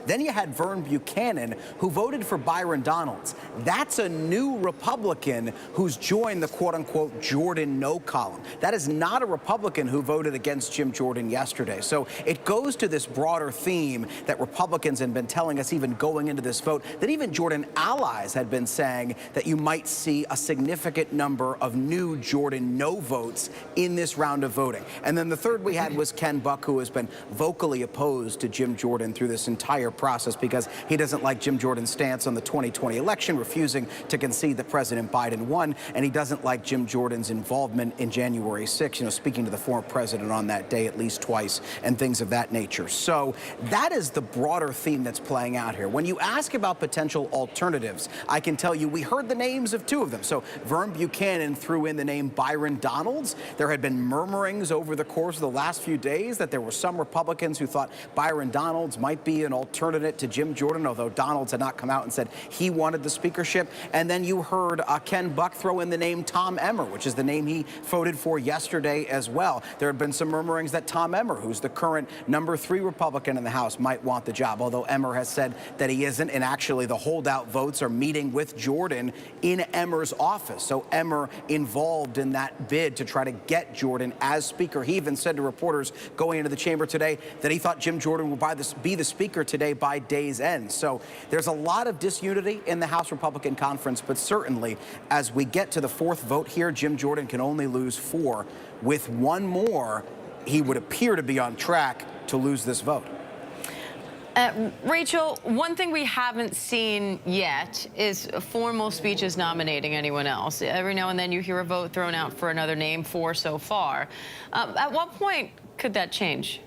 Then you had Vern Buchanan, who voted for Byron Donalds. That's a new Republican who's joined the quote-unquote Jordan no column. That is not a Republican who voted against Jim Jordan yesterday. So it goes to this broader theme that Republicans had been telling us even going into this vote, that even Jordan allies had been saying that you might see a significant number of new Jordan no votes in this round of voting. And then the third we had was Ken Buck, who has been vocally opposed to Jim Jordan through this entire process because he doesn't like Jim Jordan's stance on the 2020 election, refusing to concede that President Biden won, and he doesn't like Jim Jordan's involvement in January 6th, speaking to the former president on that day at least twice and things of that nature. So that is the broader theme that's playing out here. When you ask about potential alternatives, I can tell you we heard the names of 2 of them. So Vern Buchanan threw in the name Byron Donalds. There had been murmurings over the course of the last few days that there were some Republicans who thought Byron Donalds might be an alternate to Jim Jordan, although Donalds had not come out and said he wanted the speakership. And then you heard Ken Buck throw in the name Tom Emmer, which is the name he voted for yesterday as well. There had been some murmurings that Tom Emmer, who's the current #3 Republican in the House, might want the job, although Emmer has said that he isn't. And actually, the holdout votes are meeting with Jordan in Emmer's office. So Emmer involved in that bid to try to get Jordan as Speaker. He even said to reporters going into the chamber today that he thought Jim Jordan would be the Speaker today by day's end. So there's a lot of disunity in the House Republican Conference, but certainly as we get to the 4th vote here, Jim Jordan can only lose 4. With one more, he would appear to be on track to lose this vote. Rachel, one thing we haven't seen yet is formal speeches nominating anyone else. Every now and then you hear a vote thrown out for another name, 4 so far. At what point could that change?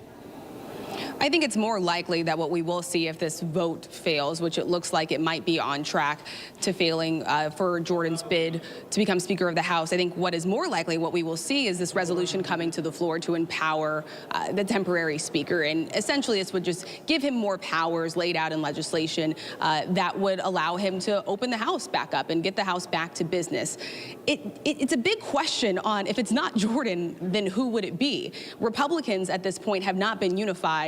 I think it's more likely that what we will see if this vote fails, which it looks like it might be on track to failing for Jordan's bid to become Speaker of the House. I think what is more likely, what we will see, is this resolution coming to the floor to empower the temporary Speaker. And essentially, this would just give him more powers laid out in legislation that would allow him to open the House back up and get the House back to business. It's a big question on if it's not Jordan, then who would it be? Republicans at this point have not been unified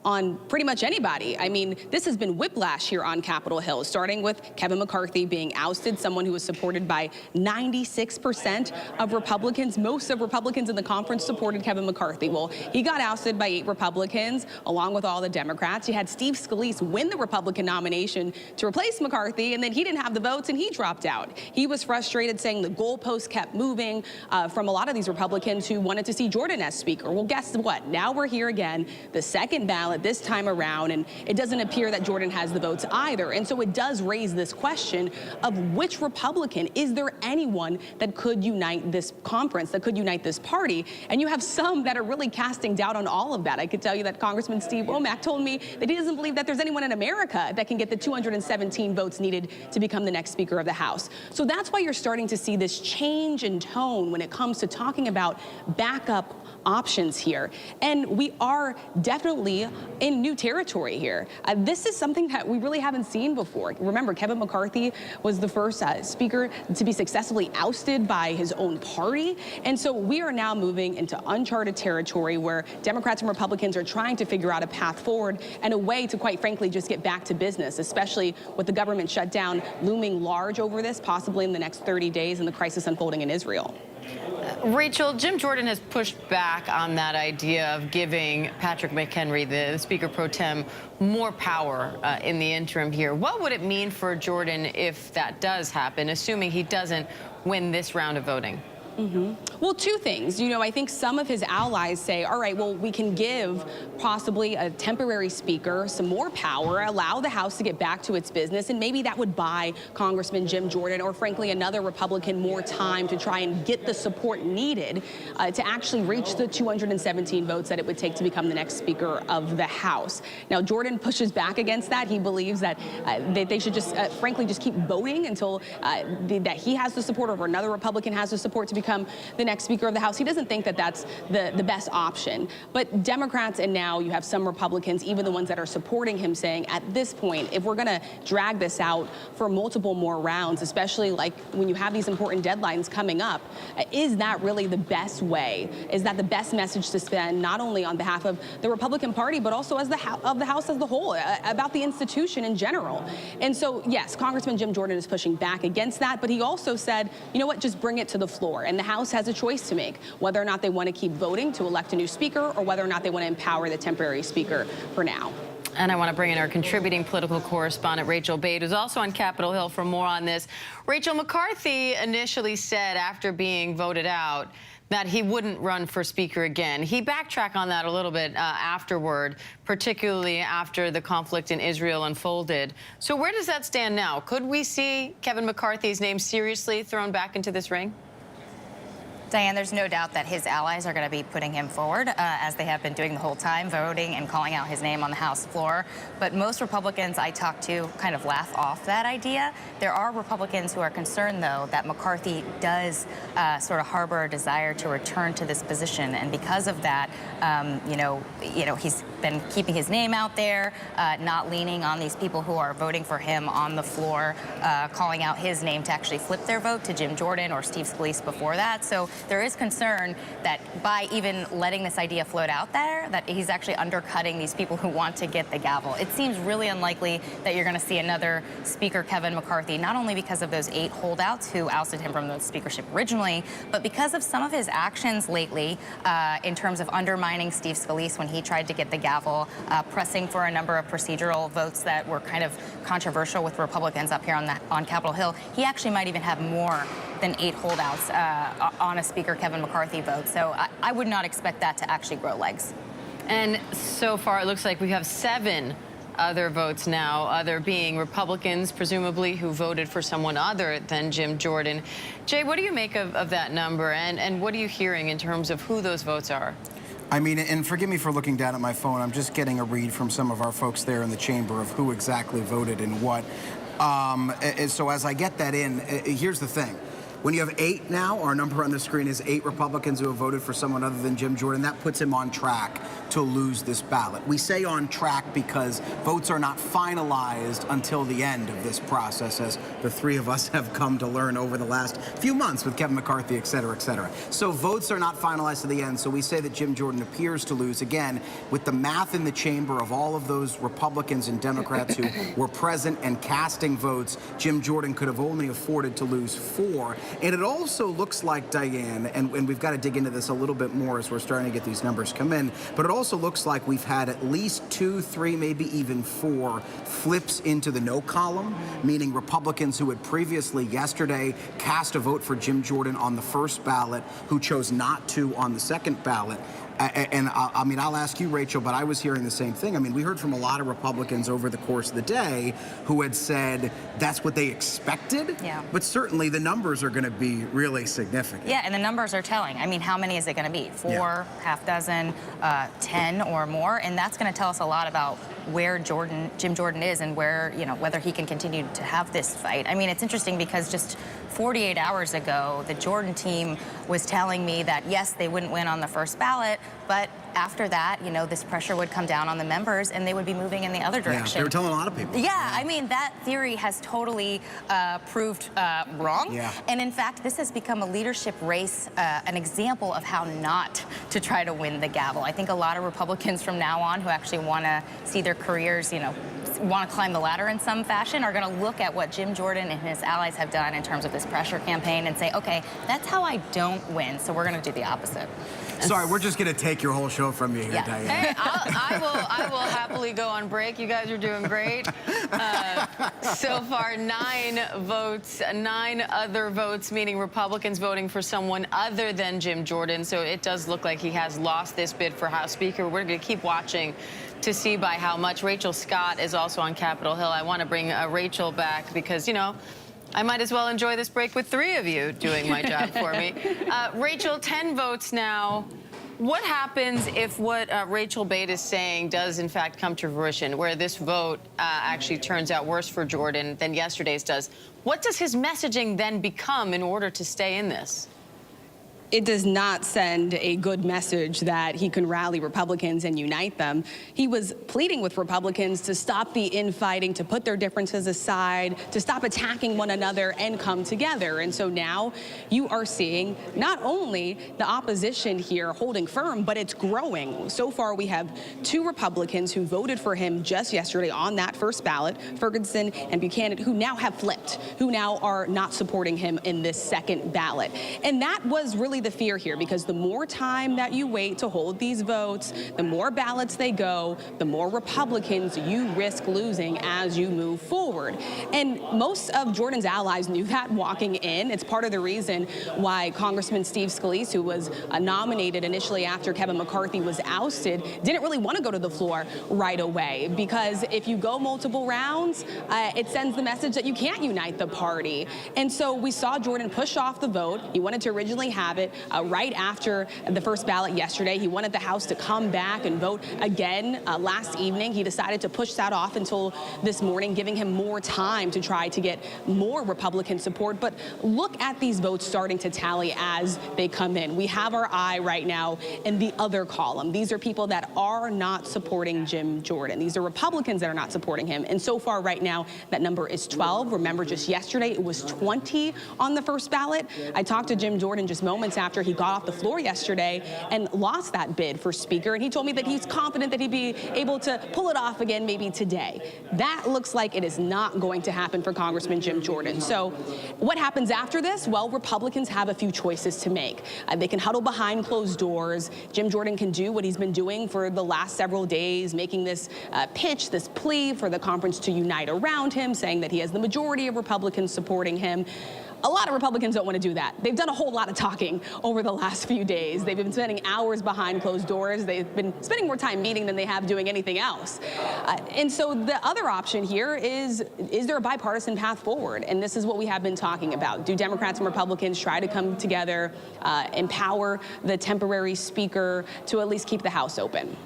on pretty much anybody. I mean, this has been whiplash here on Capitol Hill, starting with Kevin McCarthy being ousted, someone who was supported by 96% of Republicans. Most of Republicans in the conference supported Kevin McCarthy. Well, he got ousted by 8 Republicans, along with all the Democrats. You had Steve Scalise win the Republican nomination to replace McCarthy, and then he didn't have the votes, and he dropped out. He was frustrated, saying the goalposts kept moving from a lot of these Republicans who wanted to see Jordan as Speaker. Well, guess what? Now we're here again, the second ballot this time around, and it doesn't appear that Jordan has the votes either. And so it does raise this question of which Republican, is there anyone that could unite this conference, that could unite this party? And you have some that are really casting doubt on all of that. I could tell you that Congressman Steve Womack told me that he doesn't believe that there's anyone in America that can get the 217 votes needed to become the next Speaker of the House. So that's why you're starting to see this change in tone when it comes to talking about backup options here. And we are definitely in new territory here. This is something that we really haven't seen before. Remember, Kevin McCarthy was the first Speaker to be successfully ousted by his own party. And so we are now moving into uncharted territory where Democrats and Republicans are trying to figure out a path forward and a way to, quite frankly, just get back to business, especially with the government shutdown looming large over this, possibly in the next 30 days, and the crisis unfolding in Israel. Rachel, Jim Jordan has pushed back on that idea of giving Patrick McHenry, the Speaker pro tem, more power in the interim here. What would it mean for Jordan if that does happen, assuming he doesn't win this round of voting? Well, 2 things. You know, I think some of his allies say, all right, well, we can give possibly a temporary Speaker some more power, allow the House to get back to its business, and maybe that would buy Congressman Jim Jordan or, frankly, another Republican more time to try and get the support needed to actually reach the 217 votes that it would take to become the next Speaker of the House. Now, Jordan pushes back against that. He believes that they should just, frankly, just keep voting until that he has the support or another Republican has the support to become the next Speaker of the House. He doesn't think that that's the best option. But Democrats, and now you have some Republicans, even the ones that are supporting him, saying at this point, if we're going to drag this out for multiple more rounds, especially like when you have these important deadlines coming up, is that really the best way? Is that the best message to send, not only on behalf of the Republican Party, but also as the House as the whole, about the institution in general? And so, yes, Congressman Jim Jordan is pushing back against that, but he also said, you know what, just bring it to the floor. And the House has a choice to make, whether or not they want to keep voting to elect a new Speaker or whether or not they want to empower the temporary Speaker for now. And I want to bring in our contributing political correspondent, Rachel Bade, who's also on Capitol Hill for more on this. Rachel, McCarthy initially said after being voted out that he wouldn't run for Speaker again. He backtracked on that a little bit afterward, particularly after the conflict in Israel unfolded. So where does that stand now? Could we see Kevin McCarthy's name seriously thrown back into this ring? Diane, there's no doubt that his allies are going to be putting him forward, as they have been doing the whole time, voting and calling out his name on the House floor. But most Republicans I talk to kind of laugh off that idea. There are Republicans who are concerned, though, that McCarthy does sort of harbor a desire to return to this position. And because of that, you know, he's been keeping his name out there, not leaning on these people who are voting for him on the floor, calling out his name to actually flip their vote to Jim Jordan or Steve Scalise before that. So there is concern that by even letting this idea float out there, that he's actually undercutting these people who want to get the gavel. It seems really unlikely that you're going to see another Speaker Kevin McCarthy, not only because of those 8 holdouts who ousted him from the speakership originally, but because of some of his actions lately in terms of undermining Steve Scalise when he tried to get the gavel, pressing for a number of procedural votes that were kind of controversial with Republicans up here on Capitol Hill. He actually might even have more than 8 holdouts on a Speaker Kevin McCarthy vote. So I would not expect that to actually grow legs. And so far, it looks like we have 7 other votes now, other being Republicans, presumably, who voted for someone other than Jim Jordan. Jay, what do you make of that number, and what are you hearing in terms of who those votes are? I mean, and forgive me for looking down at my phone. I'm just getting a read from some of our folks there in the chamber of who exactly voted and what. So as I get that in, here's the thing. When you have 8 now, our number on the screen is 8 Republicans who have voted for someone other than Jim Jordan. That puts him on track to lose this ballot. We say on track because votes are not finalized until the end of this process, as the 3 of us have come to learn over the last few months with Kevin McCarthy, et cetera, et cetera. So votes are not finalized to the end. So we say that Jim Jordan appears to lose. Again, with the math in the chamber of all of those Republicans and Democrats who were present and casting votes, Jim Jordan could have only afforded to lose 4. And it also looks like, Diane, and we've got to dig into this a little bit more as we're starting to get these numbers come in, but it also looks like we've had at least 2, 3, maybe even 4 flips into the no column, meaning Republicans who had previously yesterday cast a vote for Jim Jordan on the first ballot, who chose not to on the second ballot. And I mean, I'll ask you, Rachel, but I was hearing the same thing. I mean, we heard from a lot of Republicans over the course of the day who had said that's what they expected. Yeah. But certainly the numbers are going to be really significant. Yeah, and the numbers are telling. I mean, how many is it going to be? 4, Yeah. half dozen, 10 or more? And that's going to tell us a lot about where Jim Jordan is and where, whether he can continue to have this fight. I mean, it's interesting because just 48 hours ago, the Jordan team was telling me that, yes, they wouldn't win on the first ballot, but after that, this pressure would come down on the members and they would be moving in the other direction. Yeah, they were telling a lot of people. Yeah, I mean, that theory has totally proved wrong. Yeah. And in fact, this has become a leadership race, an example of how not to try to win the gavel. I think a lot of Republicans from now on who actually want to see their careers, want to climb the ladder in some fashion are going to look at what Jim Jordan and his allies have done in terms of this pressure campaign and say, okay, that's how I don't win, so we're going to do the opposite. Sorry, we're just going to take your whole show from you here, Yeah. Diane. Hey, I will happily go on break. You guys are doing great. So far, 9 votes, 9 other votes, meaning Republicans voting for someone other than Jim Jordan. So it does look like he has lost this bid for House Speaker. We're going to keep watching to see by how much. Rachel Scott is also on Capitol Hill. I want to bring Rachel back because, I might as well enjoy this break with 3 of you doing my job for me. Rachel, 10 votes now. What happens if what Rachel Bate is saying does, in fact, come to fruition, where this vote actually turns out worse for Jordan than yesterday's does? What does his messaging then become in order to stay in this? It does not send a good message that he can rally Republicans and unite them. He was pleading with Republicans to stop the infighting, to put their differences aside, to stop attacking one another and come together. And so now you are seeing not only the opposition here holding firm, but it's growing. So far, we have 2 Republicans who voted for him just yesterday on that first ballot, Ferguson and Buchanan, who now have flipped, who now are not supporting him in this second ballot. And that was really the fear here, because the more time that you wait to hold these votes, the more ballots they go, the more Republicans you risk losing as you move forward. And most of Jordan's allies knew that walking in. It's part of the reason why Congressman Steve Scalise, who was nominated initially after Kevin McCarthy was ousted, didn't really want to go to the floor right away, because if you go multiple rounds, it sends the message that you can't unite the party. And so we saw Jordan push off the vote. He wanted to originally have it. ballot right after the first ballot yesterday. He wanted the House to come back and vote again last evening. He decided to push that off until this morning, giving him more time to try to get more Republican support. But look at these votes starting to tally as they come in. We have our eye right now in the other column. These are people that are not supporting Jim Jordan. These are Republicans that are not supporting him. And so far right now, that number is 12. Remember, just yesterday, it was 20 on the first ballot. I talked to Jim Jordan just moments after he got off the floor yesterday and lost that bid for Speaker. And he told me that he's confident that he'd be able to pull it off again maybe today. That looks like it is not going to happen for Congressman Jim Jordan. So what happens after this? Well, Republicans have a few choices to make. They can huddle behind closed doors. Jim Jordan can do what he's been doing for the last several days, making this pitch, this plea for the conference to unite around him, saying that he has the majority of Republicans supporting him. A lot of Republicans don't want to do that. They've done a whole lot of talking over the last few days. They've been spending hours behind closed doors. They've been spending more time meeting than they have doing anything else. And so the other option here is there a bipartisan path forward? And this is what we have been talking about. Do Democrats and Republicans try to come together, empower the temporary speaker to at least keep the House open?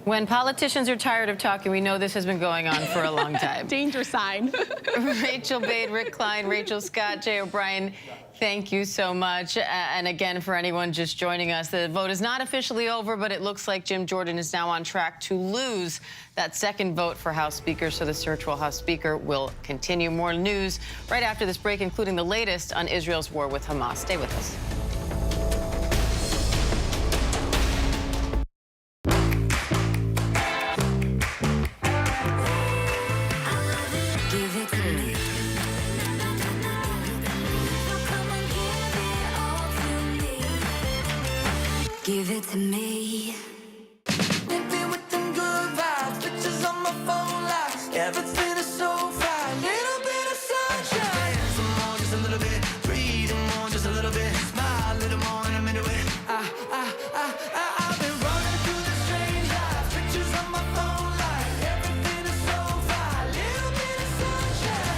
When politicians are tired of talking, we know this has been going on for a long time. Danger sign. Rachel Bade, Rick Klein, Rachel Scott, Jay O'Brien, thank you so much. And again, for anyone just joining us, the vote is not officially over, but it looks like Jim Jordan is now on track to lose that second vote for House Speaker, so the search for House Speaker will continue. More news right after this break, including the latest on Israel's war with Hamas. Stay with us. Give it to me. Living with them good vibes, pictures on my phone, like everything is so fine. Little bit of sunshine, some more, just a little bit. Breathe more, just a little bit. Smile a little more, and I'm into it. I've been running through the strange life, pictures on my phone, like everything is so fine. Little bit of sunshine.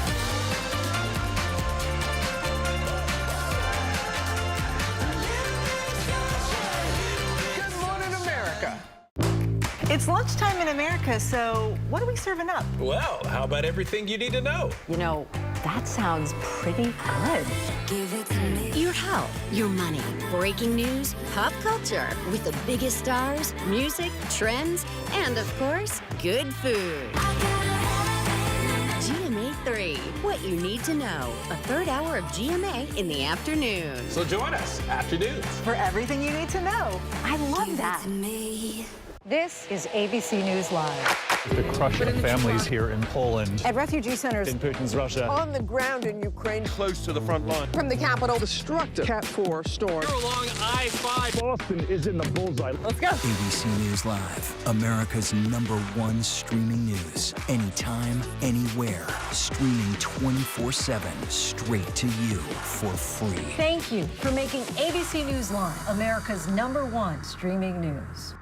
It's lunchtime in America, so what are we serving up? Well, how about everything you need to know? You know, that sounds pretty good. Give it to me. Your health, your money, breaking news, pop culture, with the biggest stars, music, trends, and of course, good food. GMA 3, what you need to know. A third hour of GMA in the afternoon. So join us, afternoons. For everything you need to know. I love that. This is ABC News Live. The crush of families here in Poland. At refugee centers. In Putin's Russia. On the ground in Ukraine. Close to the front line. From the capital, destructive Cat 4 storm. You're along I-5. Boston is in the bullseye. Let's go. ABC News Live, America's #1 streaming news. Anytime, anywhere. Streaming 24/7, straight to you for free. Thank you for making ABC News Live America's #1 streaming news.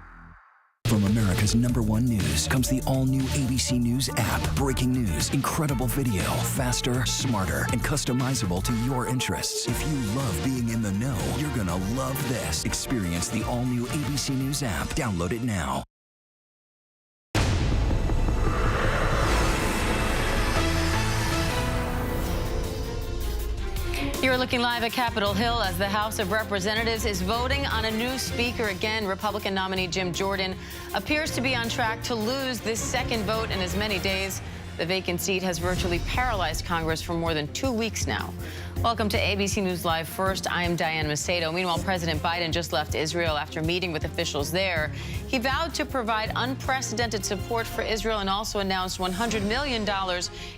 From America's #1 news comes the all-new ABC News app. Breaking news, incredible video, faster, smarter, and customizable to your interests. If you love being in the know, you're gonna love this. Experience the all-new ABC News app. Download it now. You're looking live at Capitol Hill as the House of Representatives is voting on a new speaker. Again, Republican nominee Jim Jordan appears to be on track to lose this second vote in as many days. The vacant seat has virtually paralyzed Congress for more than 2 weeks now. Welcome to ABC News Live. First, I am Diane Macedo. Meanwhile, President Biden just left Israel after meeting with officials there. He vowed to provide unprecedented support for Israel and also announced $100 million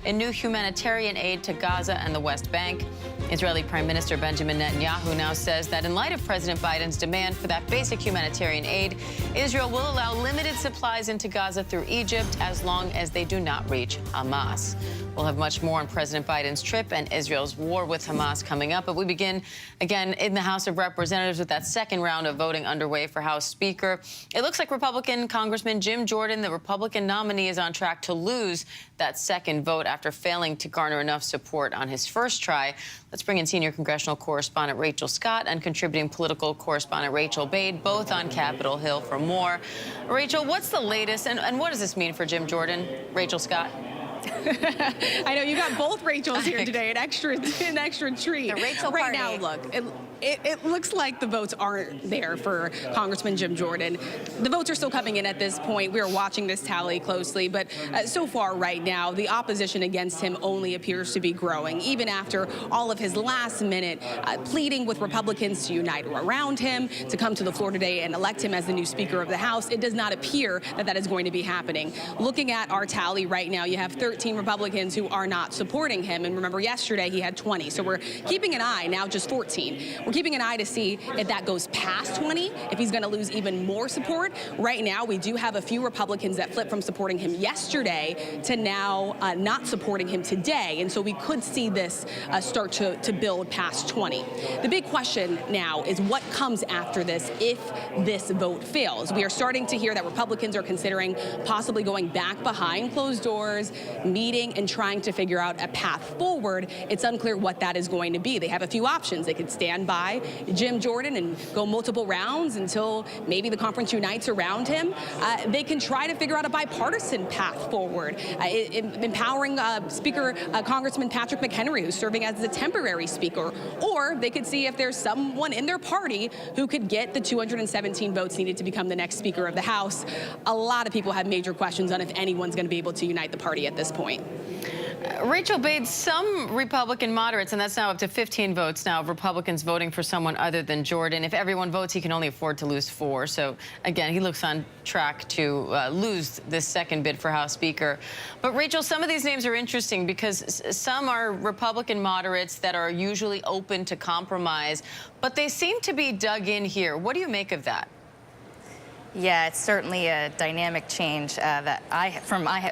in new humanitarian aid to Gaza and the West Bank. Israeli Prime Minister Benjamin Netanyahu now says that in light of President Biden's demand for that basic humanitarian aid, Israel will allow limited supplies into Gaza through Egypt as long as they do not reach Hamas. We'll have much more on President Biden's trip and Israel's war with Hamas coming up. But we begin again in the House of Representatives with that second round of voting underway for House Speaker. It looks like Republican Congressman Jim Jordan, the Republican nominee, is on track to lose that second vote after failing to garner enough support on his first try. Let's bring in senior congressional correspondent Rachel Scott and contributing political correspondent Rachel Bade, both on Capitol Hill for more. Rachel, what's the latest, and what does this mean for Jim Jordan? Rachel Scott. I know you got both Rachels here today, an extra treat. The Rachel right party. now, look, it looks like the votes aren't there for Congressman Jim Jordan. The votes are still coming in at this point. We are watching this tally closely, but so far right now, the opposition against him only appears to be growing, even after all of his last-minute pleading with Republicans to unite around him, to come to the floor today and elect him as the new Speaker of the House. It does not appear that that is going to be happening. Looking at our tally right now, you have 13 Republicans who are not supporting him, and remember, yesterday he had 20, so we're keeping an eye, now just 14. We're keeping an eye to see if that goes past 20, if he's going to lose even more support. Right now, we do have a few Republicans that flipped from supporting him yesterday to now not supporting him today, and so we could see this start to build past 20. The big question now is what comes after this if this vote fails. We are starting to hear that Republicans are considering possibly going back behind closed doors, meeting and trying to figure out a path forward. It's unclear what that is going to be. They have a few options. They could stand by Jim Jordan and go multiple rounds until maybe the conference unites around him. They can try to figure out a bipartisan path forward, empowering Congressman Patrick McHenry, who's serving as the temporary speaker. Or they could see if there's someone in their party who could get the 217 votes needed to become the next Speaker of the House. A lot of people have major questions on if anyone's going to be able to unite the party at this point. Rachel Bade, some Republican moderates, and that's now up to 15 votes now, of Republicans voting for someone other than Jordan. If everyone votes, he can only afford to lose 4. So, again, he looks on track to lose this second bid for House Speaker. But, Rachel, some of these names are interesting because some are Republican moderates that are usually open to compromise, but they seem to be dug in here. What do you make of that? Yeah, it's certainly a dynamic change that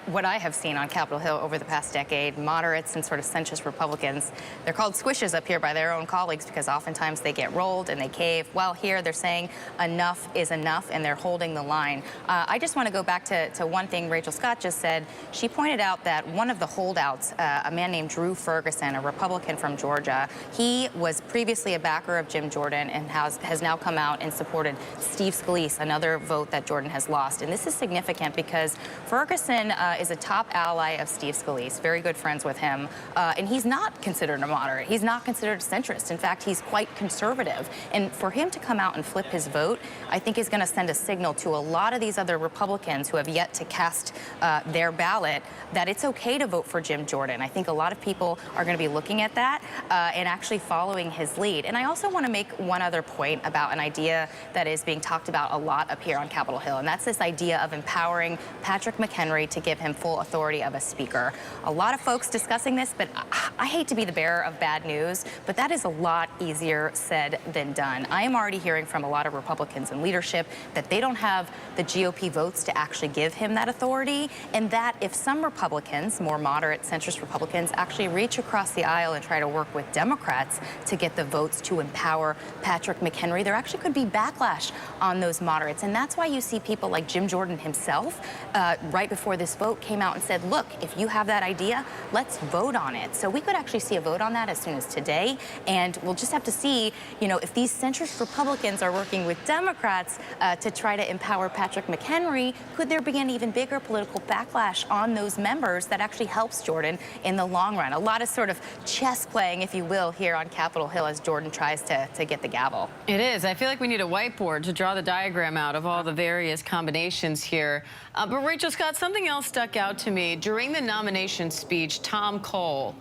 what I have seen on Capitol Hill over the past decade. Moderates and sort of centrist Republicans, they're called squishes up here by their own colleagues because oftentimes they get rolled and they cave. While here they're saying enough is enough and they're holding the line. I just want to go back to one thing Rachel Scott just said. She pointed out that one of the holdouts, a man named Drew Ferguson, a Republican from Georgia, he was previously a backer of Jim Jordan and has now come out and supported Steve Scalise, another vote that Jordan has lost. And this is significant because Ferguson is a top ally of Steve Scalise, very good friends with him, and he's not considered a moderate. He's not considered a centrist. In fact, he's quite conservative. And for him to come out and flip his vote, I think is going to send a signal to a lot of these other Republicans who have yet to cast their ballot that it's okay to vote for Jim Jordan. I think a lot of people are going to be looking at that and actually following his lead. And I also want to make one other point about an idea that is being talked about a lot up here on Capitol Hill, and that's this idea of empowering Patrick McHenry to give him full authority of a speaker. A lot of folks discussing this, but I hate to be the bearer of bad news, but that is a lot easier said than done. I am already hearing from a lot of Republicans in leadership that they don't have the GOP votes to actually give him that authority, and that if some Republicans, more moderate centrist Republicans, actually reach across the aisle and try to work with Democrats to get the votes to empower Patrick McHenry, there actually could be backlash on those moderates. And that's why you see people like Jim Jordan himself, right before this vote, came out and said, look, if you have that idea, let's vote on it. So we could actually see a vote on that as soon as today. And we'll just have to see, you know, if these centrist Republicans are working with Democrats to try to empower Patrick McHenry, could there be an even bigger political backlash on those members that actually helps Jordan in the long run? A lot of sort of chess playing, if you will, here on Capitol Hill as Jordan tries to get the gavel. It is. I feel like we need a whiteboard to draw the diagram out of all the various combinations here. But Rachel Scott, something else stuck out to me. During the nomination speech, Tom Cole,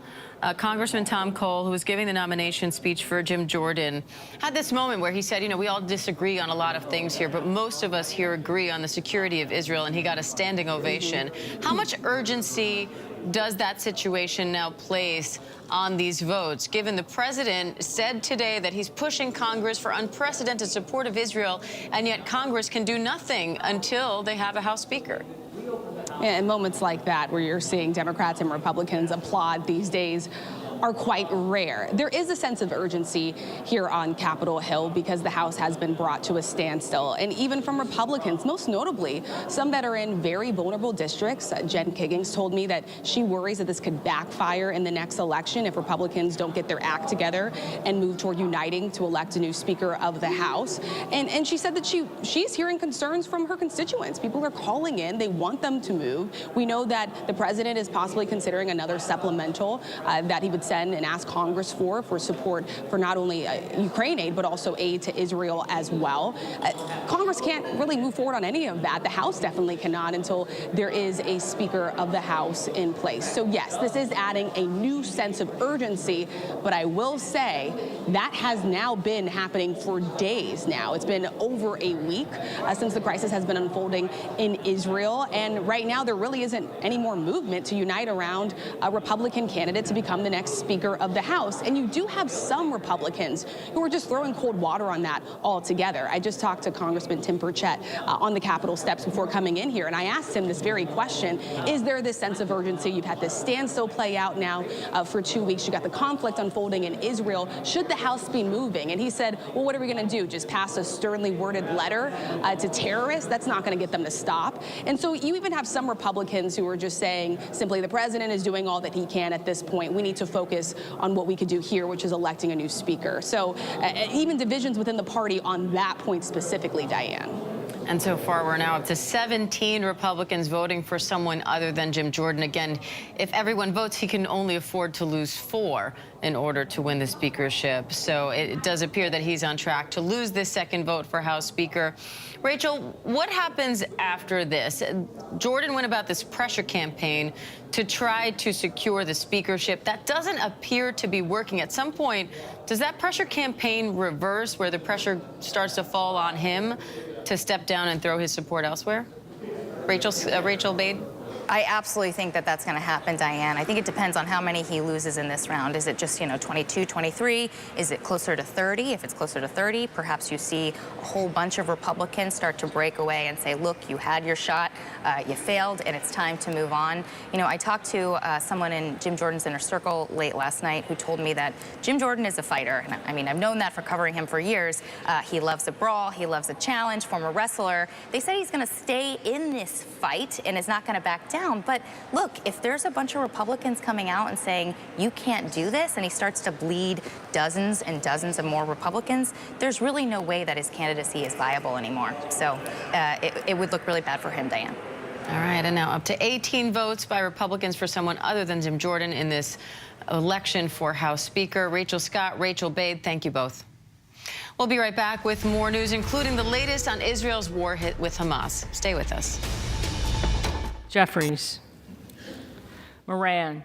Congressman Tom Cole, who was giving the nomination speech for Jim Jordan, had this moment where he said, you know, we all disagree on a lot of things here, but most of us here agree on the security of Israel, and he got a standing ovation. How much urgency does that situation now place on these votes, given the president said today that he's pushing Congress for unprecedented support of Israel, and yet Congress can do nothing until they have a House Speaker? And moments like that, where you're seeing Democrats and Republicans applaud these days, are quite rare. There is a sense of urgency here on Capitol Hill because the House has been brought to a standstill. And even from Republicans, most notably, some that are in very vulnerable districts. Jen Kiggins told me that she worries that this could backfire in the next election if Republicans don't get their act together and move toward uniting to elect a new Speaker of the House. And she said that she's hearing concerns from her constituents. People are calling in. They want them to move. We know that the president is possibly considering another supplemental that he would send and ask Congress for support for not only Ukraine aid, but also aid to Israel as well. Congress can't really move forward on any of that. The House definitely cannot until there is a Speaker of the House in place. So yes, this is adding a new sense of urgency, but I will say that has now been happening for days now. It's been over a week since the crisis has been unfolding in Israel, and right now there really isn't any more movement to unite around a Republican candidate to become the next Speaker of the House. And you do have some Republicans who are just throwing cold water on that altogether. I just talked to Congressman Tim Burchett on the Capitol steps before coming in here, and I asked him this very question. Is there this sense of urgency? You've had this standstill play out now for 2 weeks. You got the conflict unfolding in Israel. Should the House be moving? And he said, well, what are we going to do? Just pass a sternly worded letter to terrorists? That's not going to get them to stop. And so you even have some Republicans who are just saying simply the president is doing all that he can at this point. We need to focus on what we could do here, which is electing a new Speaker. So even divisions within the party on that point specifically, Diane. And so far, we're now up to 17 Republicans voting for someone other than Jim Jordan. Again, if everyone votes, he can only afford to lose 4 in order to win the speakership. So it does appear that he's on track to lose this second vote for House Speaker. Rachel, what happens after this? Jordan went about this pressure campaign to try to secure the speakership. That doesn't appear to be working. At some point, does that pressure campaign reverse, where the pressure starts to fall on him to step down and throw his support elsewhere? Rachel Bade? I absolutely think that that's going to happen, Diane. I think it depends on how many he loses in this round. Is it just, 22, 23? Is it closer to 30? If it's closer to 30, perhaps you see a whole bunch of Republicans start to break away and say, look, you had your shot, you failed, and it's time to move on. I talked to someone in Jim Jordan's inner circle late last night who told me that Jim Jordan is a fighter. And I mean, I've known that for covering him for years. He loves a brawl. He loves a challenge, former wrestler. They said he's going to stay in this fight and is not going to back down. But look, if there's a bunch of Republicans coming out and saying you can't do this, and he starts to bleed dozens and dozens of more Republicans, there's really no way that his candidacy is viable anymore. So it would look really bad for him, Diane. All right, and now up to 18 votes by Republicans for someone other than Jim Jordan in this election for House Speaker. Rachel Scott, Rachel Bade, thank you both. We'll be right back with more news, including the latest on Israel's war hit with Hamas. Stay with us. Jeffries, Moran,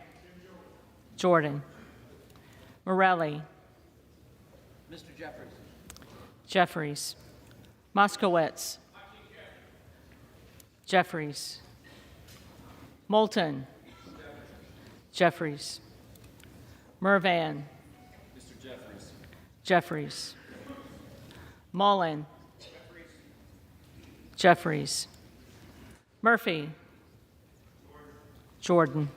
Jordan, Morelli, Mr. Jeffries. Jeffries, Moskowitz, Jeffries, Moulton, Jeffries, Mervan, Mr. Jeffries. Jeffries, Mullen, Jeffries, Murphy, Jordan,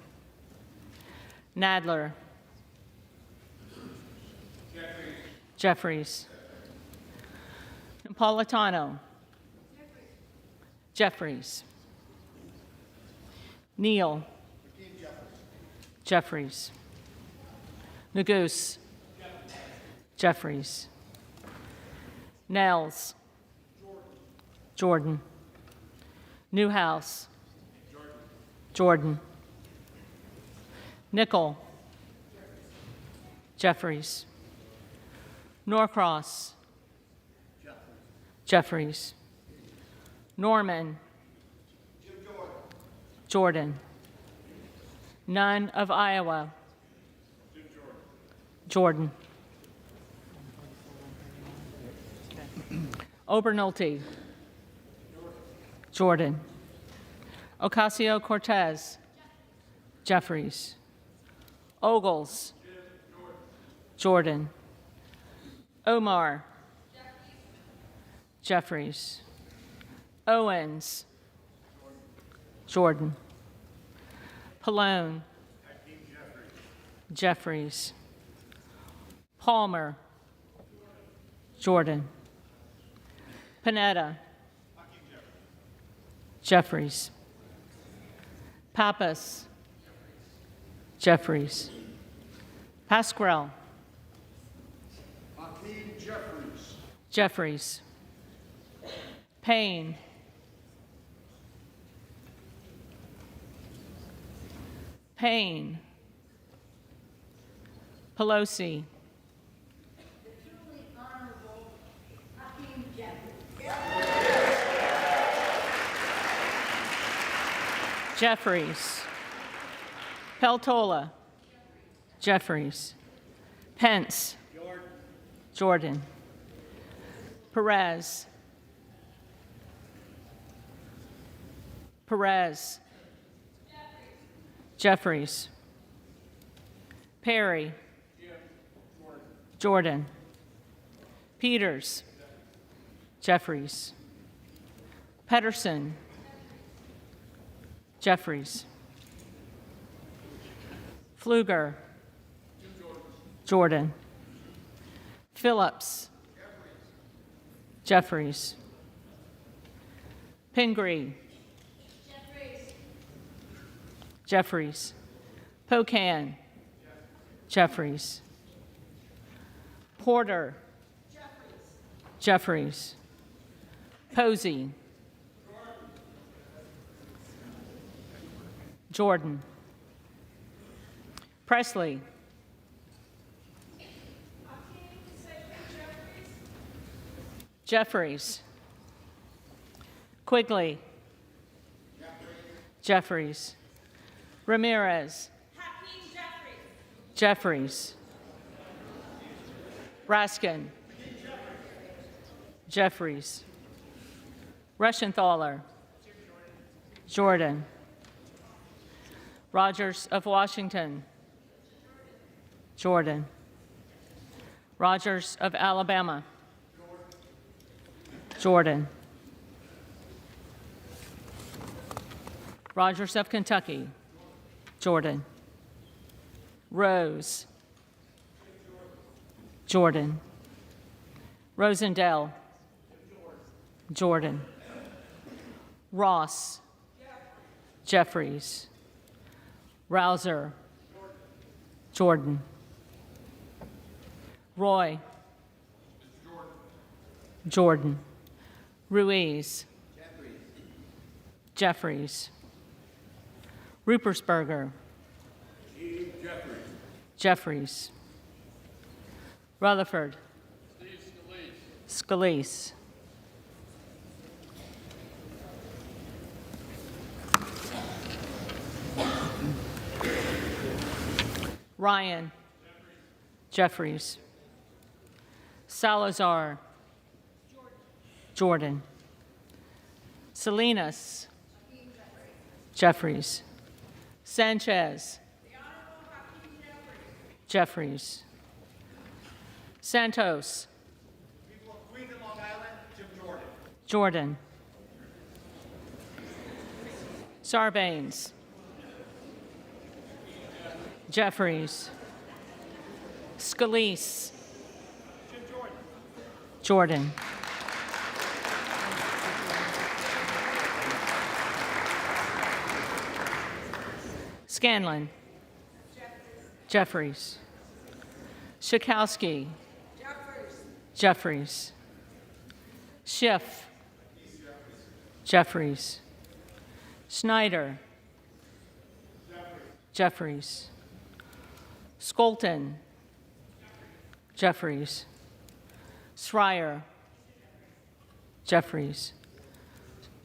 Nadler, Jeffries, Napolitano, Jeffries, Neal, Jeffries, Nagoose, Jeffries, Nels, Jordan, Newhouse, Jordan, Nickel, Jeffries, Norcross, Jeffries, Norman, Jordan, Nunn of Iowa, Jordan, Obernolte, Jordan, Ocasio-Cortez, Jeffries, Ogles, Jordan, Omar, Jeffries, Owens, Jordan, Pallone. Jeffries. Palmer. Jordan. Panetta. Jeffries. Pappas. Jeffries. Pasquarel. Jeffries. Jeffries. Payne. Payne. Pelosi. Jeffries. Peltola. Jeffries. Pence. Jordan. Perez. Perez. Jeffries. Perry. Jordan. Peters. Jeffries. Pedersen. Jeffries. Pfluger. Jordan. Phillips. Jeffries. Pingree. Jeffries. Pocan. Jeffries. Porter. Jeffries. Posey. Jordan. Presley. Jeffries. Quigley. Jeffries. Ramirez. Jeffries. Raskin. Jeffries. Reschenthaler. Jordan. Rogers of Washington. Jordan. Rogers of Alabama. Jordan. Rogers of Kentucky. Jordan. Rose. Jordan. Rosendale. Jordan. Ross. Jeffries. Rouser. Jordan. Roy. Jordan. Ruiz. Jeffries. Rupersberger. Jeffries. Rutherford. Scalise. Ryan. Jeffries. Salazar. Jordan. Salinas. Jeffries. Sanchez. Jeffries. Santos. Jordan. Sarbanes. Jeffries. Scalise. Jordan. Scanlon. Jeffries. Schakowsky. Jeffries. Schiff. Jeffries. Schneider. Jeffries. Skolton. Jeffries. Schreier. Jeffries.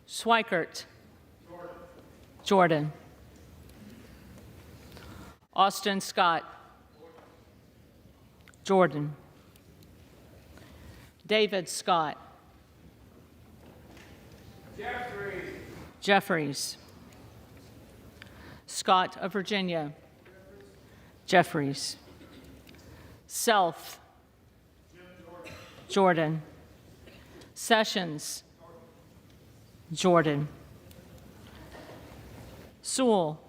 Schweikert. Jordan. Austin Scott. Jordan. David Scott. Jeffries. Scott of Virginia. Jeffries. Self. Jordan. Sessions. Jordan. Sewell.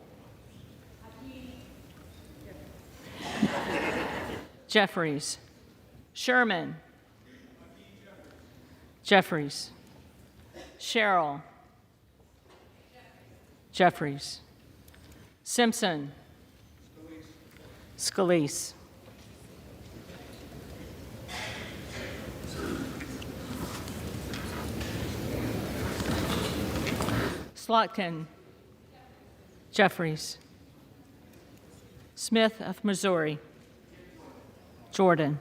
Jeffries. Sherman. Jeffries. Sherrill. Jeffries. Simpson. Scalise. Slotkin. Jeffries. Smith of Missouri. Jordan.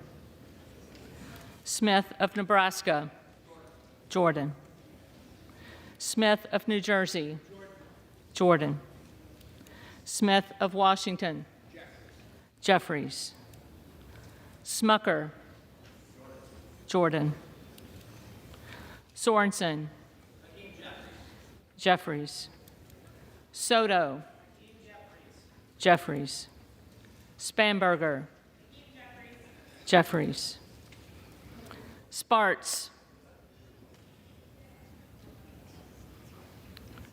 Smith of Nebraska. Jordan. Smith of New Jersey. Jordan. Smith of Washington. Jeffries. Smucker. Jordan. Sorensen. Jeffries. Soto. Jeffries. Spanberger. Jeffries. Sparts.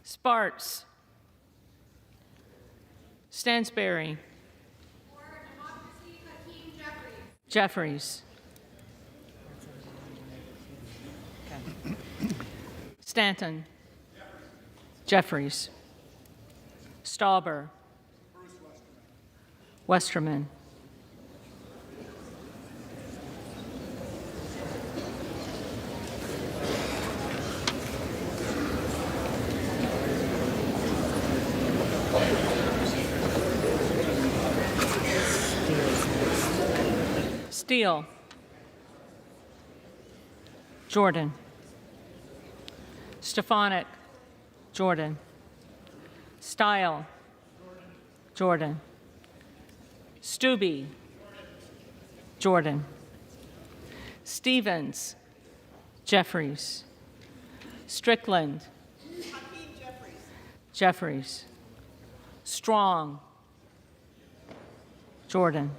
Sparts. Stansberry. Jeffries. Stanton. Jeffries. Stauber. Westerman. Steele. Jordan. Stefanik. Jordan. Style. Jordan. Stubbe. Jordan. Stevens. Jeffries. Strickland. Jeffries. Strong. Jordan.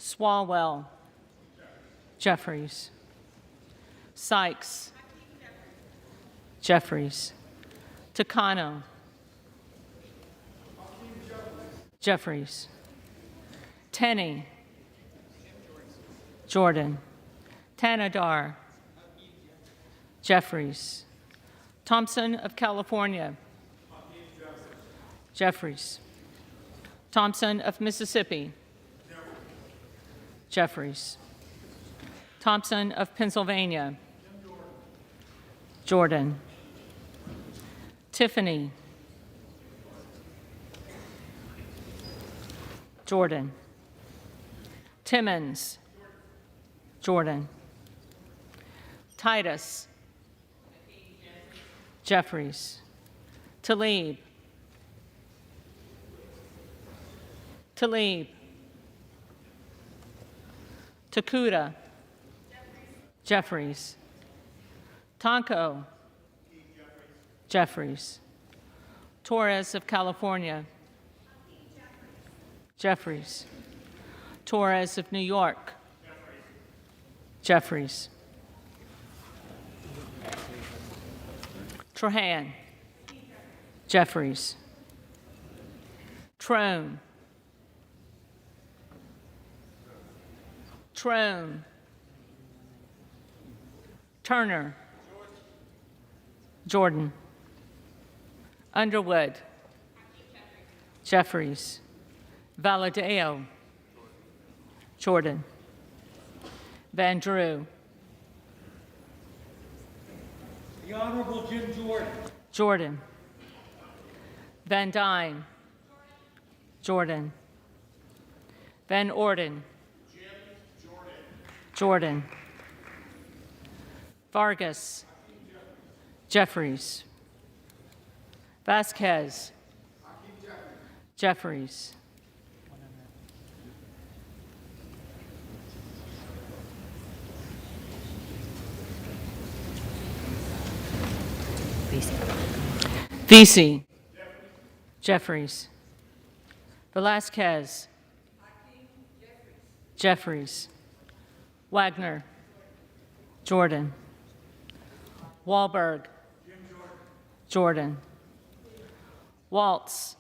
Swalwell. Jeffries. Sykes. Jeffries. Takano. Jeffries. Tenney. Jordan. Tanadar. Jeffries. Thompson of California. Jeffries. Thompson of Mississippi. Jeffries. Thompson of Pennsylvania. Jordan. Tiffany. Jordan. Timmons. Jordan. Titus. Jeffries. Talib. Talib. Takuda. Jeffries. Tonko. Jeffries. Torres of California. Jeffries. Torres of New York. Jeffries. Trahan. Jeffries. Trone. Trone. Turner. Jordan. Underwood. Jeffries. Valadeo. Jordan. Van Drew. The Honorable Jim Jordan. Jordan. Van Dyne. Jordan. Van Orden. Jim Jordan. Jordan. Vargas. Jeffries. Vasquez. Jeffries. Vesey. Jeffries. Velasquez. Jeffries. Wagner. Jordan. Wahlberg. Jordan. Waltz.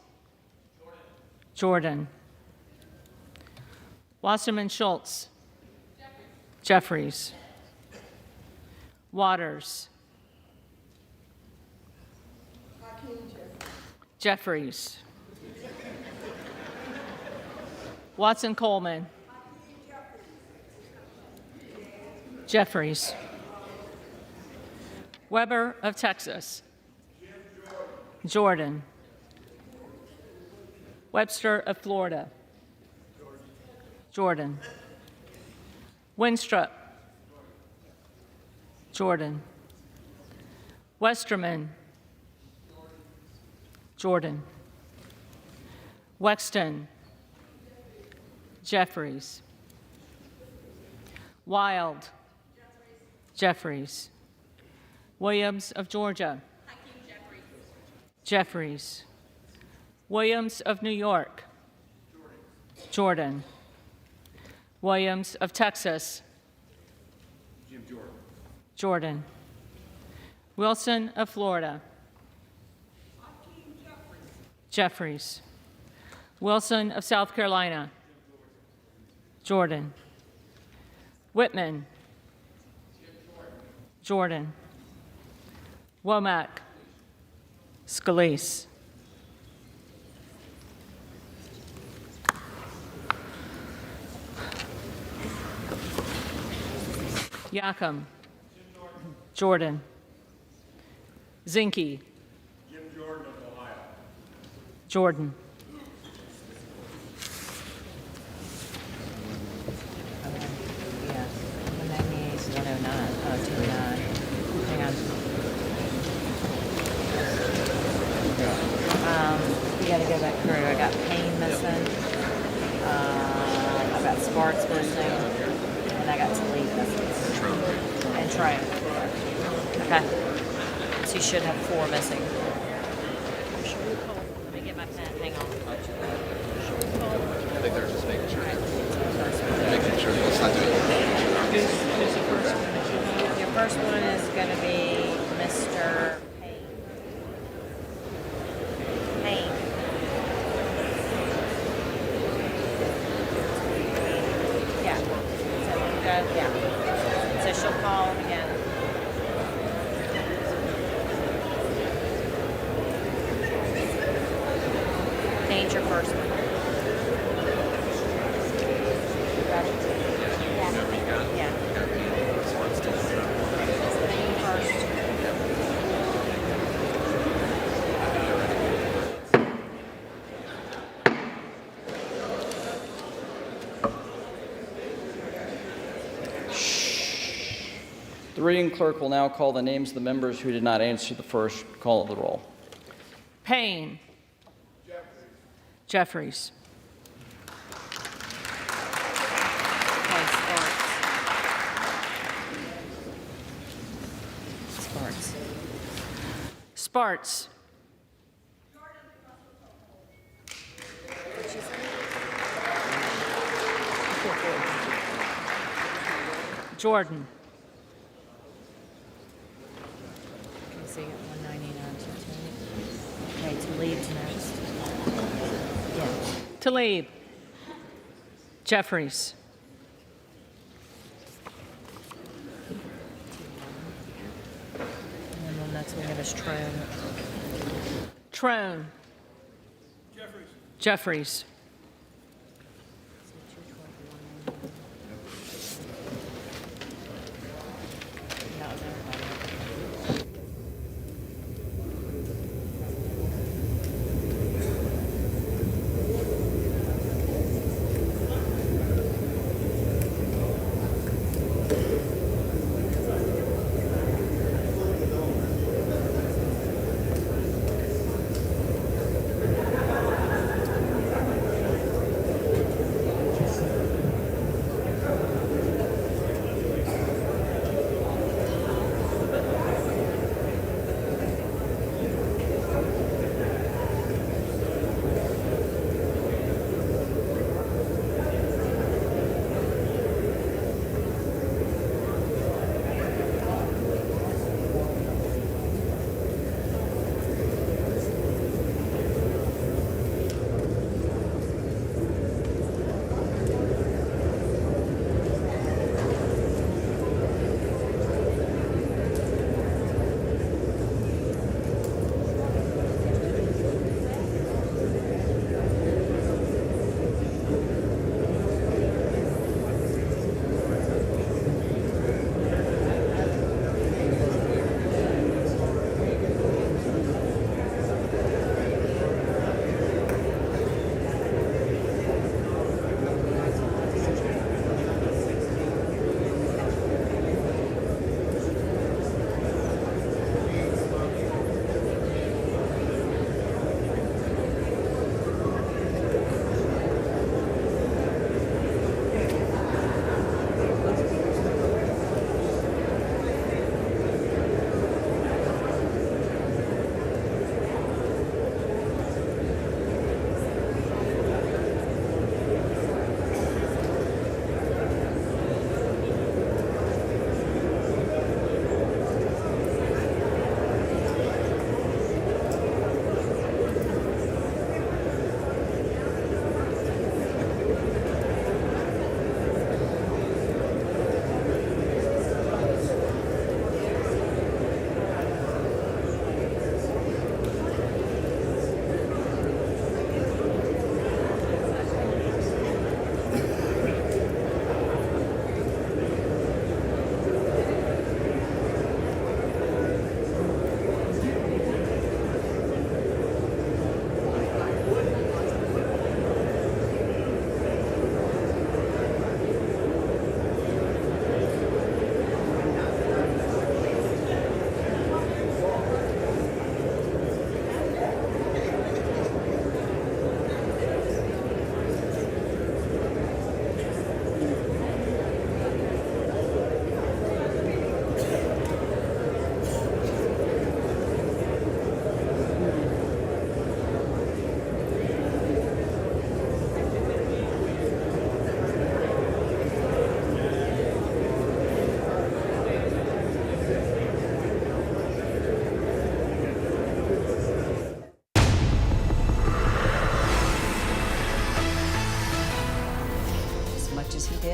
Jordan. Wasserman Schultz. Jeffries. Waters. Jeffries. Watson Coleman. Jeffries. Weber of Texas. Jordan. Webster of Florida. Jordan. Winstrup. Jordan. Westerman. Jordan. Wexton. Jeffries. Wild. Jeffries. Williams of Georgia. Jeffries. Williams of New York. Jordan. Williams of Texas. Jordan. Wilson of Florida. Jeffries. Wilson of South Carolina. Jordan. Whitman. Jordan. Womack. Scalise. Yacom. Jordan. Zinke. Jim Jordan of Ohio. Jordan. Yeah, 198, 109, 209. Hang on. We got to go back through. I got Payne missing. I got Sparks missing. And I got Talib missing. And Trump. Okay. So you should have 4 missing. Let me get my pen. Hang on. I think they're just making sure. Making sure. Let's not do it. Who's the first one? Your first one is going to be Mr. Payne. Payne. Yeah. So when you go, yeah. So she'll call him again. Payne's your first one. Got it? Yeah. Yeah. Payne first. The reading clerk will now call the names of the members who did not answer the first call of the roll. Payne. Jeffries. Okay, Sparks. Sparts. Jordan. Okay, so you got 199, 228. Okay, Talib's next. Yeah. Talib. Jeffries. And then the next we have is Trone. Trone. Jeffries. That was everybody.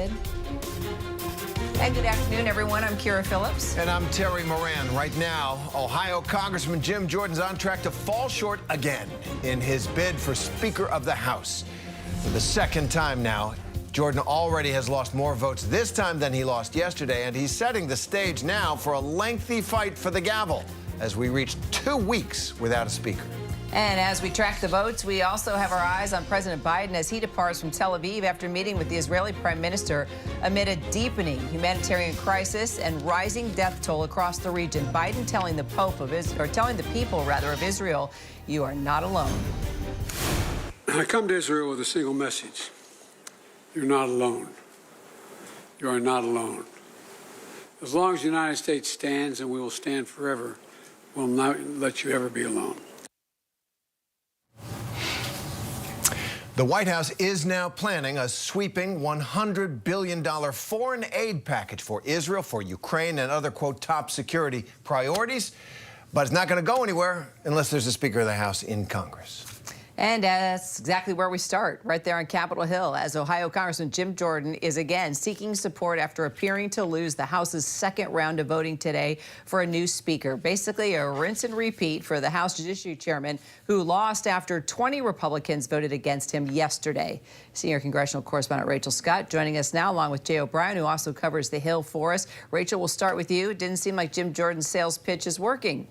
David. And good afternoon, everyone. I'm Kira Phillips. And I'm Terry Moran. Right now, Ohio Congressman Jim Jordan's on track to fall short again in his bid for Speaker of the House. For the second time now, Jordan already has lost more votes this time than he lost yesterday, and he's setting the stage now for a lengthy fight for the gavel as we reach 2 weeks without a speaker. And as we track the votes, we also have our eyes on President Biden as he departs from Tel Aviv after meeting with the Israeli Prime Minister amid a deepening humanitarian crisis and rising death toll across the region. Biden telling the people of Israel, you are not alone. I come to Israel with a single message. You're not alone. You are not alone. As long as the United States stands, and we will stand forever, we'll not let you ever be alone. The White House is now planning a sweeping $100 billion foreign aid package for Israel, for Ukraine, and other, quote, top security priorities. But it's not going to go anywhere unless there's a Speaker of the House in Congress. And that's exactly where we start, right there on Capitol Hill, as Ohio Congressman Jim Jordan is again seeking support after appearing to lose the House's second round of voting today for a new speaker. Basically a rinse and repeat for the House Judiciary Chairman, who lost after 20 Republicans voted against him yesterday. Senior congressional correspondent Rachel Scott joining us now, along with Jay O'Brien, who also covers the Hill for us. Rachel, we'll start with you. It didn't seem like Jim Jordan's sales pitch is working.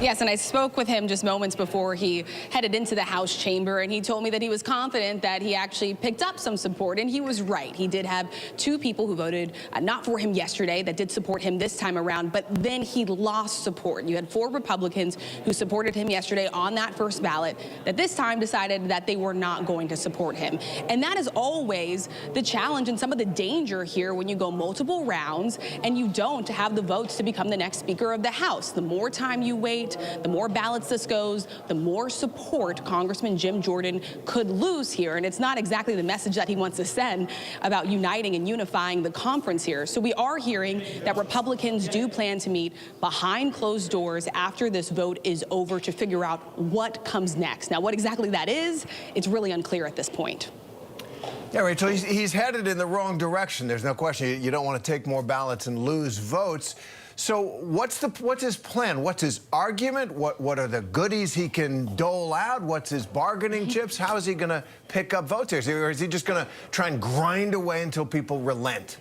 Yes, and I spoke with him just moments before he headed into the House chamber, and he told me that he was confident that he actually picked up some support, and he was right. He did have 2 people who voted not for him yesterday that did support him this time around, but then he lost support. You had 4 Republicans who supported him yesterday on that first ballot that this time decided that they were not going to support him. And that is always the challenge and some of the danger here when you go multiple rounds and you don't have the votes to become the next Speaker of the House. The more time you wait, the more ballots this goes, the more support Congressman Jim Jordan could lose here. And it's not exactly the message that he wants to send about uniting and unifying the conference here. So we are hearing that Republicans do plan to meet behind closed doors after this vote is over to figure out what comes next. Now, what exactly that is, it's really unclear at this point. Yeah, Rachel, he's headed in the wrong direction. There's no question. You don't want to take more ballots and lose votes. So what's his plan? What's his argument? What are the goodies he can dole out? What's his bargaining chips? How is he going to pick up votes here? Or is he just going to try and grind away until people relent?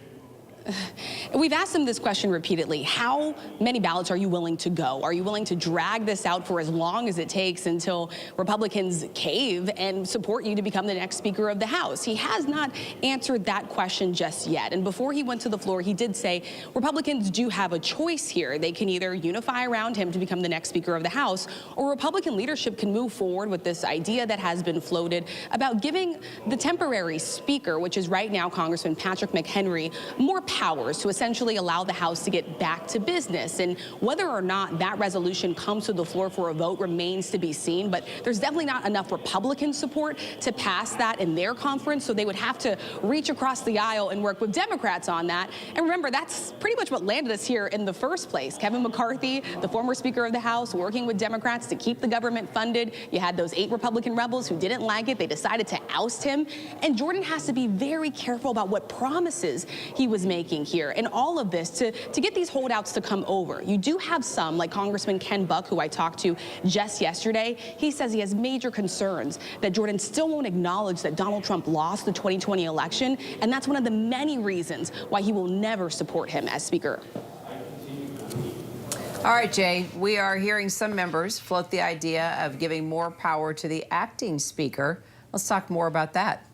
We've asked him this question repeatedly. How many ballots are you willing to go? Are you willing to drag this out for as long as it takes until Republicans cave and support you to become the next Speaker of the House? He has not answered that question just yet. And before he went to the floor, he did say Republicans do have a choice here. They can either unify around him to become the next Speaker of the House, or Republican leadership can move forward with this idea that has been floated about giving the temporary Speaker, which is right now Congressman Patrick McHenry, more powers to essentially allow the House to get back to business. And whether or not that resolution comes to the floor for a vote remains to be seen, but there's definitely not enough Republican support to pass that in their conference, so they would have to reach across the aisle and work with Democrats on that. And remember, that's pretty much what landed us here in the first place. Kevin McCarthy, the former Speaker of the House, working with Democrats to keep the government funded. You had those 8 Republican rebels who didn't like it. They decided to oust him. And Jordan has to be very careful about what promises he was making here. And all of this to get these holdouts to come over. You do have some, like Congressman Ken Buck, who I talked to just yesterday. He says he has major concerns that Jordan still won't acknowledge that Donald Trump lost the 2020 election. And that's one of the many reasons why he will never support him as Speaker. All right, Jay, we are hearing some members float the idea of giving more power to the acting Speaker. Let's talk more about that.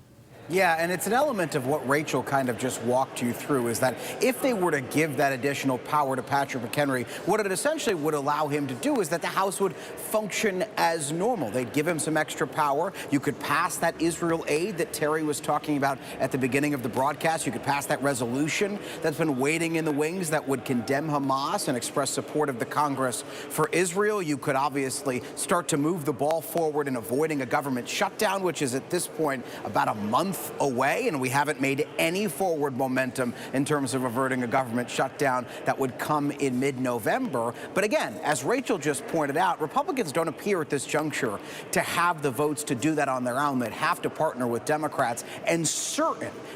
Yeah, and it's an element of what Rachel kind of just walked you through, is that if they were to give that additional power to Patrick McHenry, what it essentially would allow him to do is that the House would function as normal. They'd give him some extra power. You could pass that Israel aid that Terry was talking about at the beginning of the broadcast. You could pass that resolution that's been waiting in the wings that would condemn Hamas and express support of the Congress for Israel. You could obviously start to move the ball forward in avoiding a government shutdown, which is at this point about a month month away, and we haven't made any forward momentum in terms of averting a government shutdown that would come in mid-November. But again, as Rachel just pointed out, Republicans don't appear at this juncture to have the votes to do that on their own. They'd have to partner with Democrats, and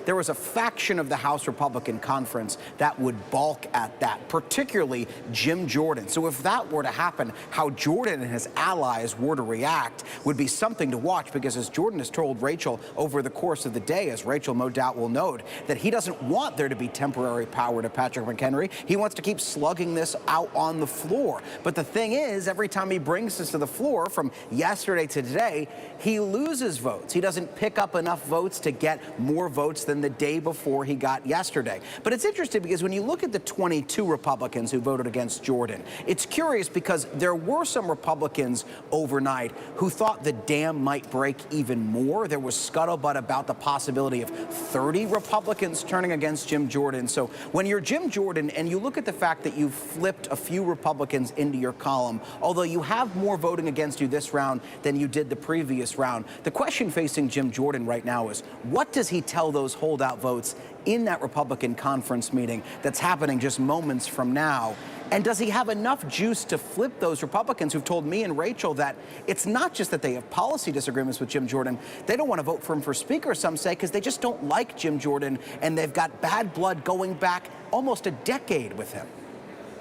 there was a faction of the House Republican Conference that would balk at that, particularly Jim Jordan. So if that were to happen, how Jordan and his allies were to react would be something to watch, because as Jordan has told Rachel over the course of the day, as Rachel no doubt will note, that he doesn't want there to be temporary power to Patrick McHenry. He wants to keep slugging this out on the floor. But the thing is, every time he brings this to the floor, from yesterday to today, he loses votes. He doesn't pick up enough votes to get more votes than the day before he got yesterday. But it's interesting because when you look at the 22 Republicans who voted against Jordan, it's curious because there were some Republicans overnight who thought the dam might break even more. There was scuttlebutt about the possibility of 30 Republicans turning against Jim Jordan. So when you're Jim Jordan and you look at the fact that you've flipped a few Republicans into your column, although you have more voting against you this round than you did the previous round, the question facing Jim Jordan right now is, what does he tell those holdout votes in that Republican conference meeting that's happening just moments from now? And does he have enough juice to flip those Republicans who've told me and Rachel that it's not just that they have policy disagreements with Jim Jordan, they don't want to vote for him for Speaker, some say, because they just don't like Jim Jordan, and they've got bad blood going back almost a decade with him?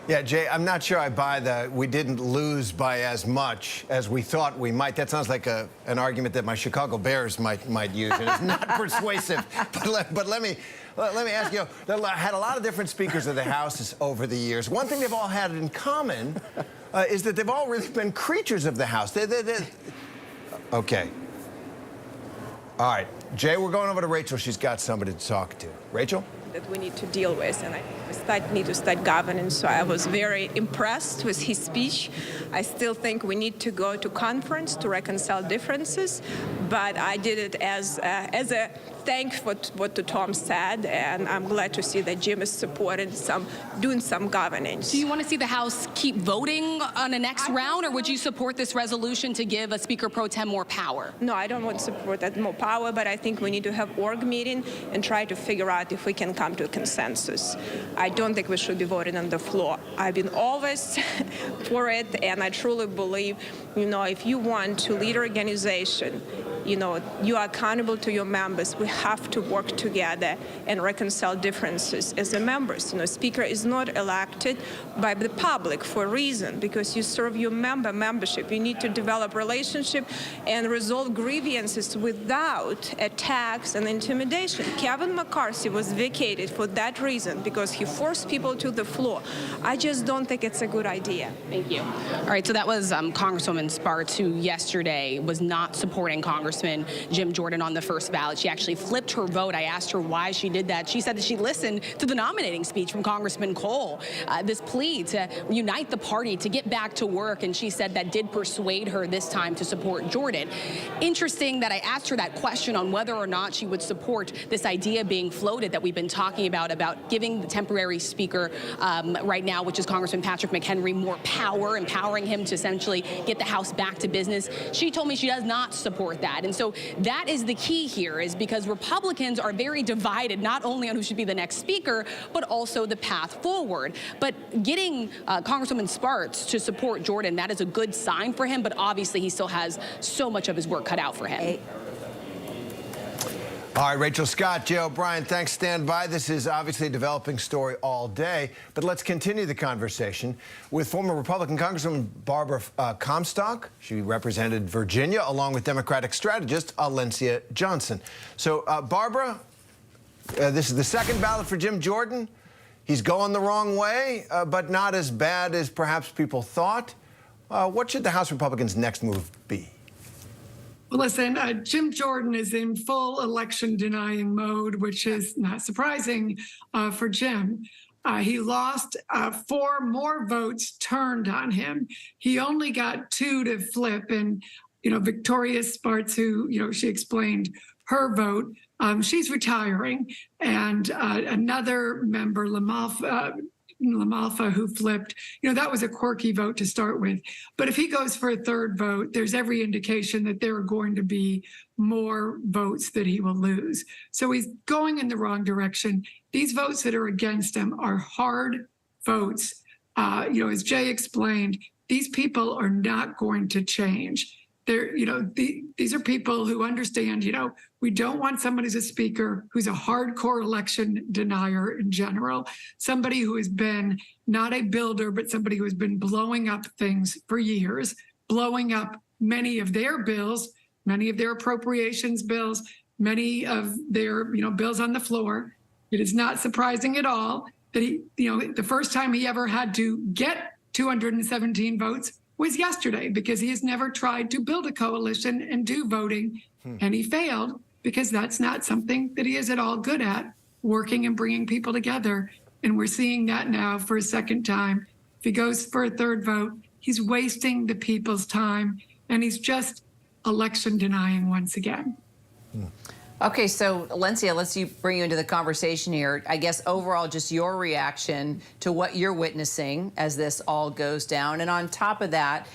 Yeah, Jay, I'm not sure I buy the we didn't lose by as much as we thought we might. That sounds like an argument that my Chicago Bears might use, and it's not persuasive. But let me ask you, they had a lot of different speakers of the House over the years. One thing they've all had in common is that they've all really been creatures of the House. Okay. All right, Jay, we're going over to Rachel. She's got somebody to talk to. Rachel? That we need to deal with, and I need to start governing. So I was very impressed with his speech. I still think we need to go to conference to reconcile differences, but I did it as a thank for what Tom said, and I'm glad to see that Jim is supporting doing some governing. Do you want to see the House keep voting on the next round, or would you support this resolution to give a Speaker pro tem more power? No, I don't want to support that more power, but I think we need to have org meeting and try to figure out if we can come to a consensus. I don't think we should be voting on the floor. I've been always for it, and I truly believe, if you want to lead an organization, you are accountable to your members. We have to work together and reconcile differences as the members. Speaker is not elected by the public for a reason, because you serve your membership. You need to develop relationship and resolve grievances without attacks and intimidation. Kevin McCarthy was vacated for that reason, because he forced people to the floor. I just don't think it's a good idea. Thank you. All right, so that was Congresswoman Sparks, who yesterday was not supporting Congressman Jim Jordan on the first ballot. She actually flipped her vote. I asked her why she did that. She said that she listened to the nominating speech from Congressman Cole, this plea to unite the party, to get back to work, and she said that did persuade her this time to support Jordan. Interesting that I asked her that question on whether or not she would support this idea being floated that we've been talking about giving the temporary speaker right now, which is Congressman Patrick McHenry, more power, empowering him to essentially get the House back to business. She told me she does not support that. And so that is the key here, is because Republicans are very divided, not only on who should be the next speaker, but also the path forward. But getting Congresswoman Sparks to support Jordan, that is a good sign for him, but obviously he still has so much of his work cut out for him. All right, Rachel Scott, Jay O'Brien, thanks. Stand by. This is obviously a developing story all day, but let's continue the conversation with former Republican Congresswoman Barbara Comstock. She represented Virginia, along with Democratic strategist Alencia Johnson. So, Barbara, this is the second ballot for Jim Jordan. He's going the wrong way, but not as bad as perhaps people thought. What should the House Republicans' next move be? Listen, Jim Jordan is in full election-denying mode, which is not surprising for Jim. He lost 4 more votes turned on him. He only got 2 to flip, and Victoria Sparks, who she explained her vote, she's retiring, and another member, Lamalf, Lamalfa who flipped. You know, that was a quirky vote to start with. But if he goes for a third vote, there's every indication that there are going to be more votes that he will lose. So he's going in the wrong direction. These votes that are against him are hard votes. You know, as Jay explained, these people are not going to change. They're, you know, these are people who understand, you know, we don't want somebody who's a speaker who's a hardcore election denier in general, somebody who has been not a builder, but somebody who has been blowing up things for years, blowing up many of their bills, many of their appropriations bills, many of their, you know, bills on the floor. It is not surprising at all that he, you know, the first time he ever had to get 217 votes was yesterday, because he has never tried to build a coalition and do voting, and he failed because that's not something that he is at all good at, working and bringing people together. And we're seeing that now for a second time. If he goes for a third vote, he's wasting the people's time, and he's just election denying once again. Okay, so Lencia, let's bring you into the conversation here. I guess overall, just your reaction to what you're witnessing as this all goes down. And on top of that,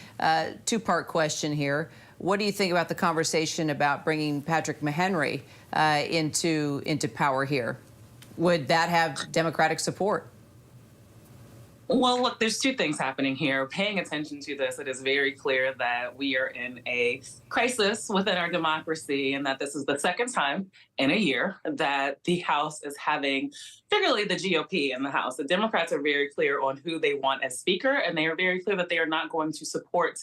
two-part question here. What do you think about the conversation about bringing Patrick McHenry into power here? Would that have Democratic support? Well, look, there's two things happening here. Paying attention to this, it is very clear that we are in a crisis within our democracy, and that this is the second time in a year that the House is having, figuratively, the GOP in the House. The Democrats are very clear on who they want as Speaker, and they are very clear that they are not going to support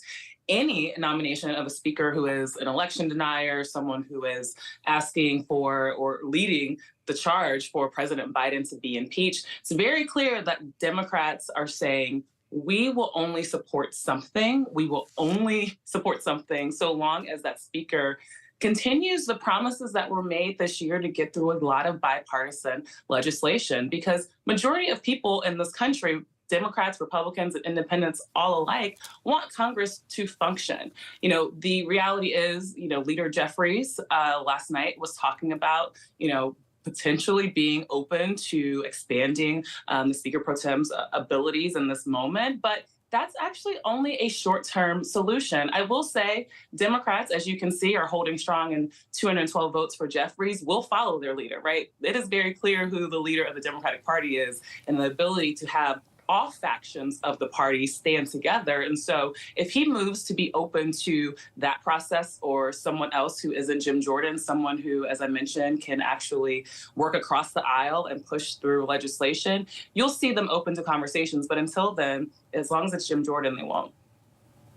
any nomination of a speaker who is an election denier, someone who is asking for or leading the charge for President Biden to be impeached. It's very clear that Democrats are saying, we will only support something. We will only support something so long as that speaker continues the promises that were made this year to get through a lot of bipartisan legislation, because majority of people in this country, Democrats, Republicans, and independents all alike, want Congress to function. You know, the reality is, you know, Leader Jeffries last night was talking about, you know, potentially being open to expanding the Speaker Pro Tem's abilities in this moment, but that's actually only a short-term solution. I will say Democrats, as you can see, are holding strong, and 212 votes for Jeffries will follow their leader, right? It is very clear who the leader of the Democratic Party is, and the ability to have all factions of the party stand together. And so if he moves to be open to that process, or someone else who isn't Jim Jordan, someone who, as I mentioned, can actually work across the aisle and push through legislation, you'll see them open to conversations. But until then, as long as it's Jim Jordan, they won't.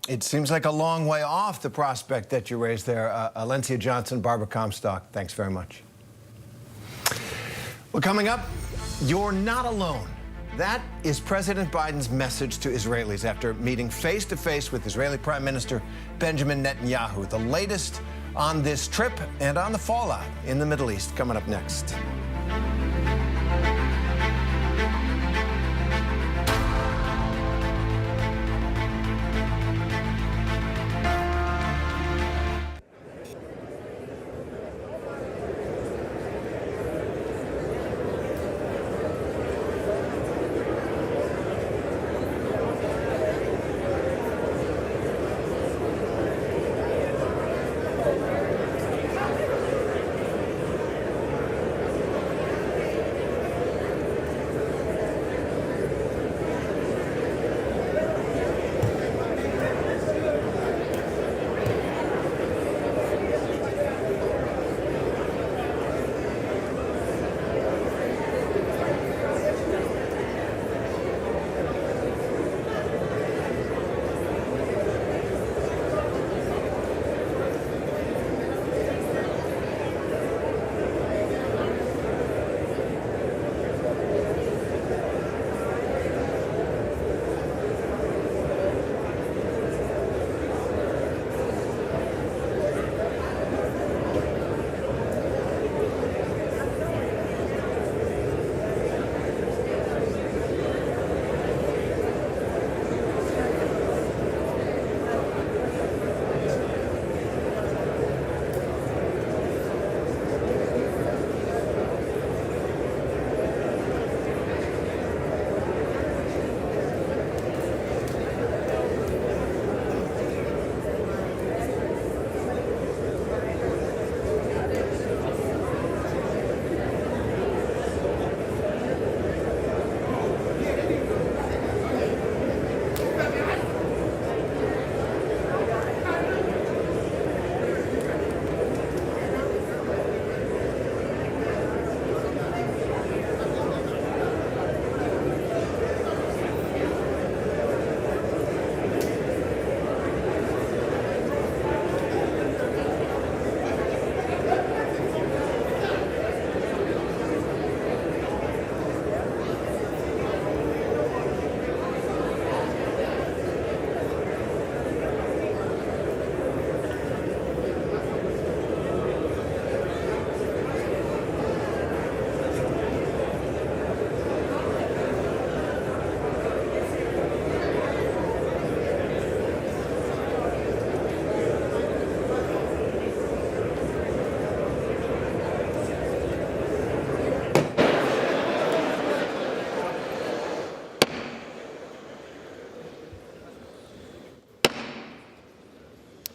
It seems like a long way off, the prospect that you raised there. Alencia Johnson, Barbara Comstock, thanks very much. Well, coming up, you're not alone. That is President Biden's message to Israelis after meeting face-to-face with Israeli Prime Minister Benjamin Netanyahu. The latest on this trip and on the fallout in the Middle East coming up next.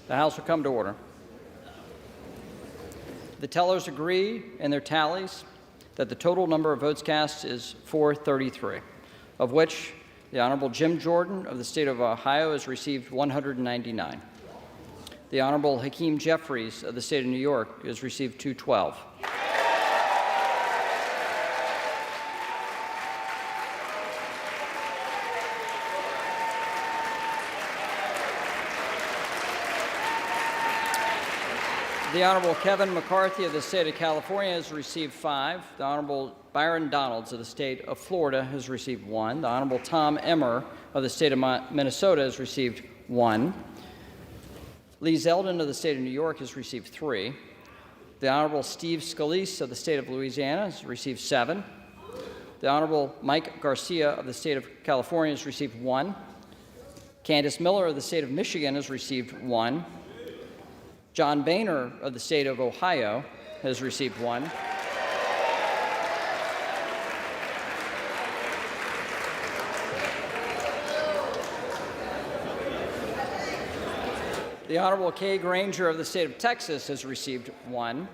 The House will come to order. The tellers agree in their tallies that the total number of votes cast is 433, of which the Honorable Jim Jordan of the state of Ohio has received 199. The Honorable Hakeem Jeffries of the state of New York has received 212. The Honorable Kevin McCarthy of the state of California has received 5. The Honorable Byron Donalds of the state of Florida has received 1. The Honorable Tom Emmer of the state of Minnesota has received 1. Lee Zeldin of the state of New York has received 3. The Honorable Steve Scalise of the state of Louisiana has received 7. The Honorable Mike Garcia of the state of California has received 1. Candace Miller of the state of Michigan has received 1. John Boehner of the state of Ohio has received 1. The Honorable Kay Granger of the state of Texas has received 1.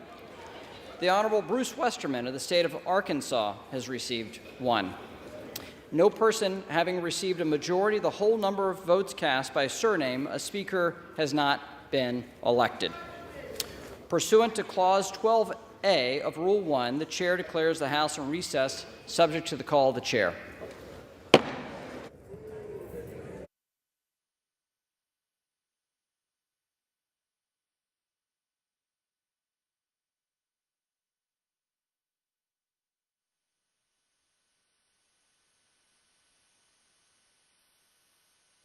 The Honorable Bruce Westerman of the state of Arkansas has received 1. No person having received a majority of the whole number of votes cast by surname, a speaker has not been elected. Pursuant to Clause 12A of Rule 1, the chair declares the House in recess, subject to the call of the chair.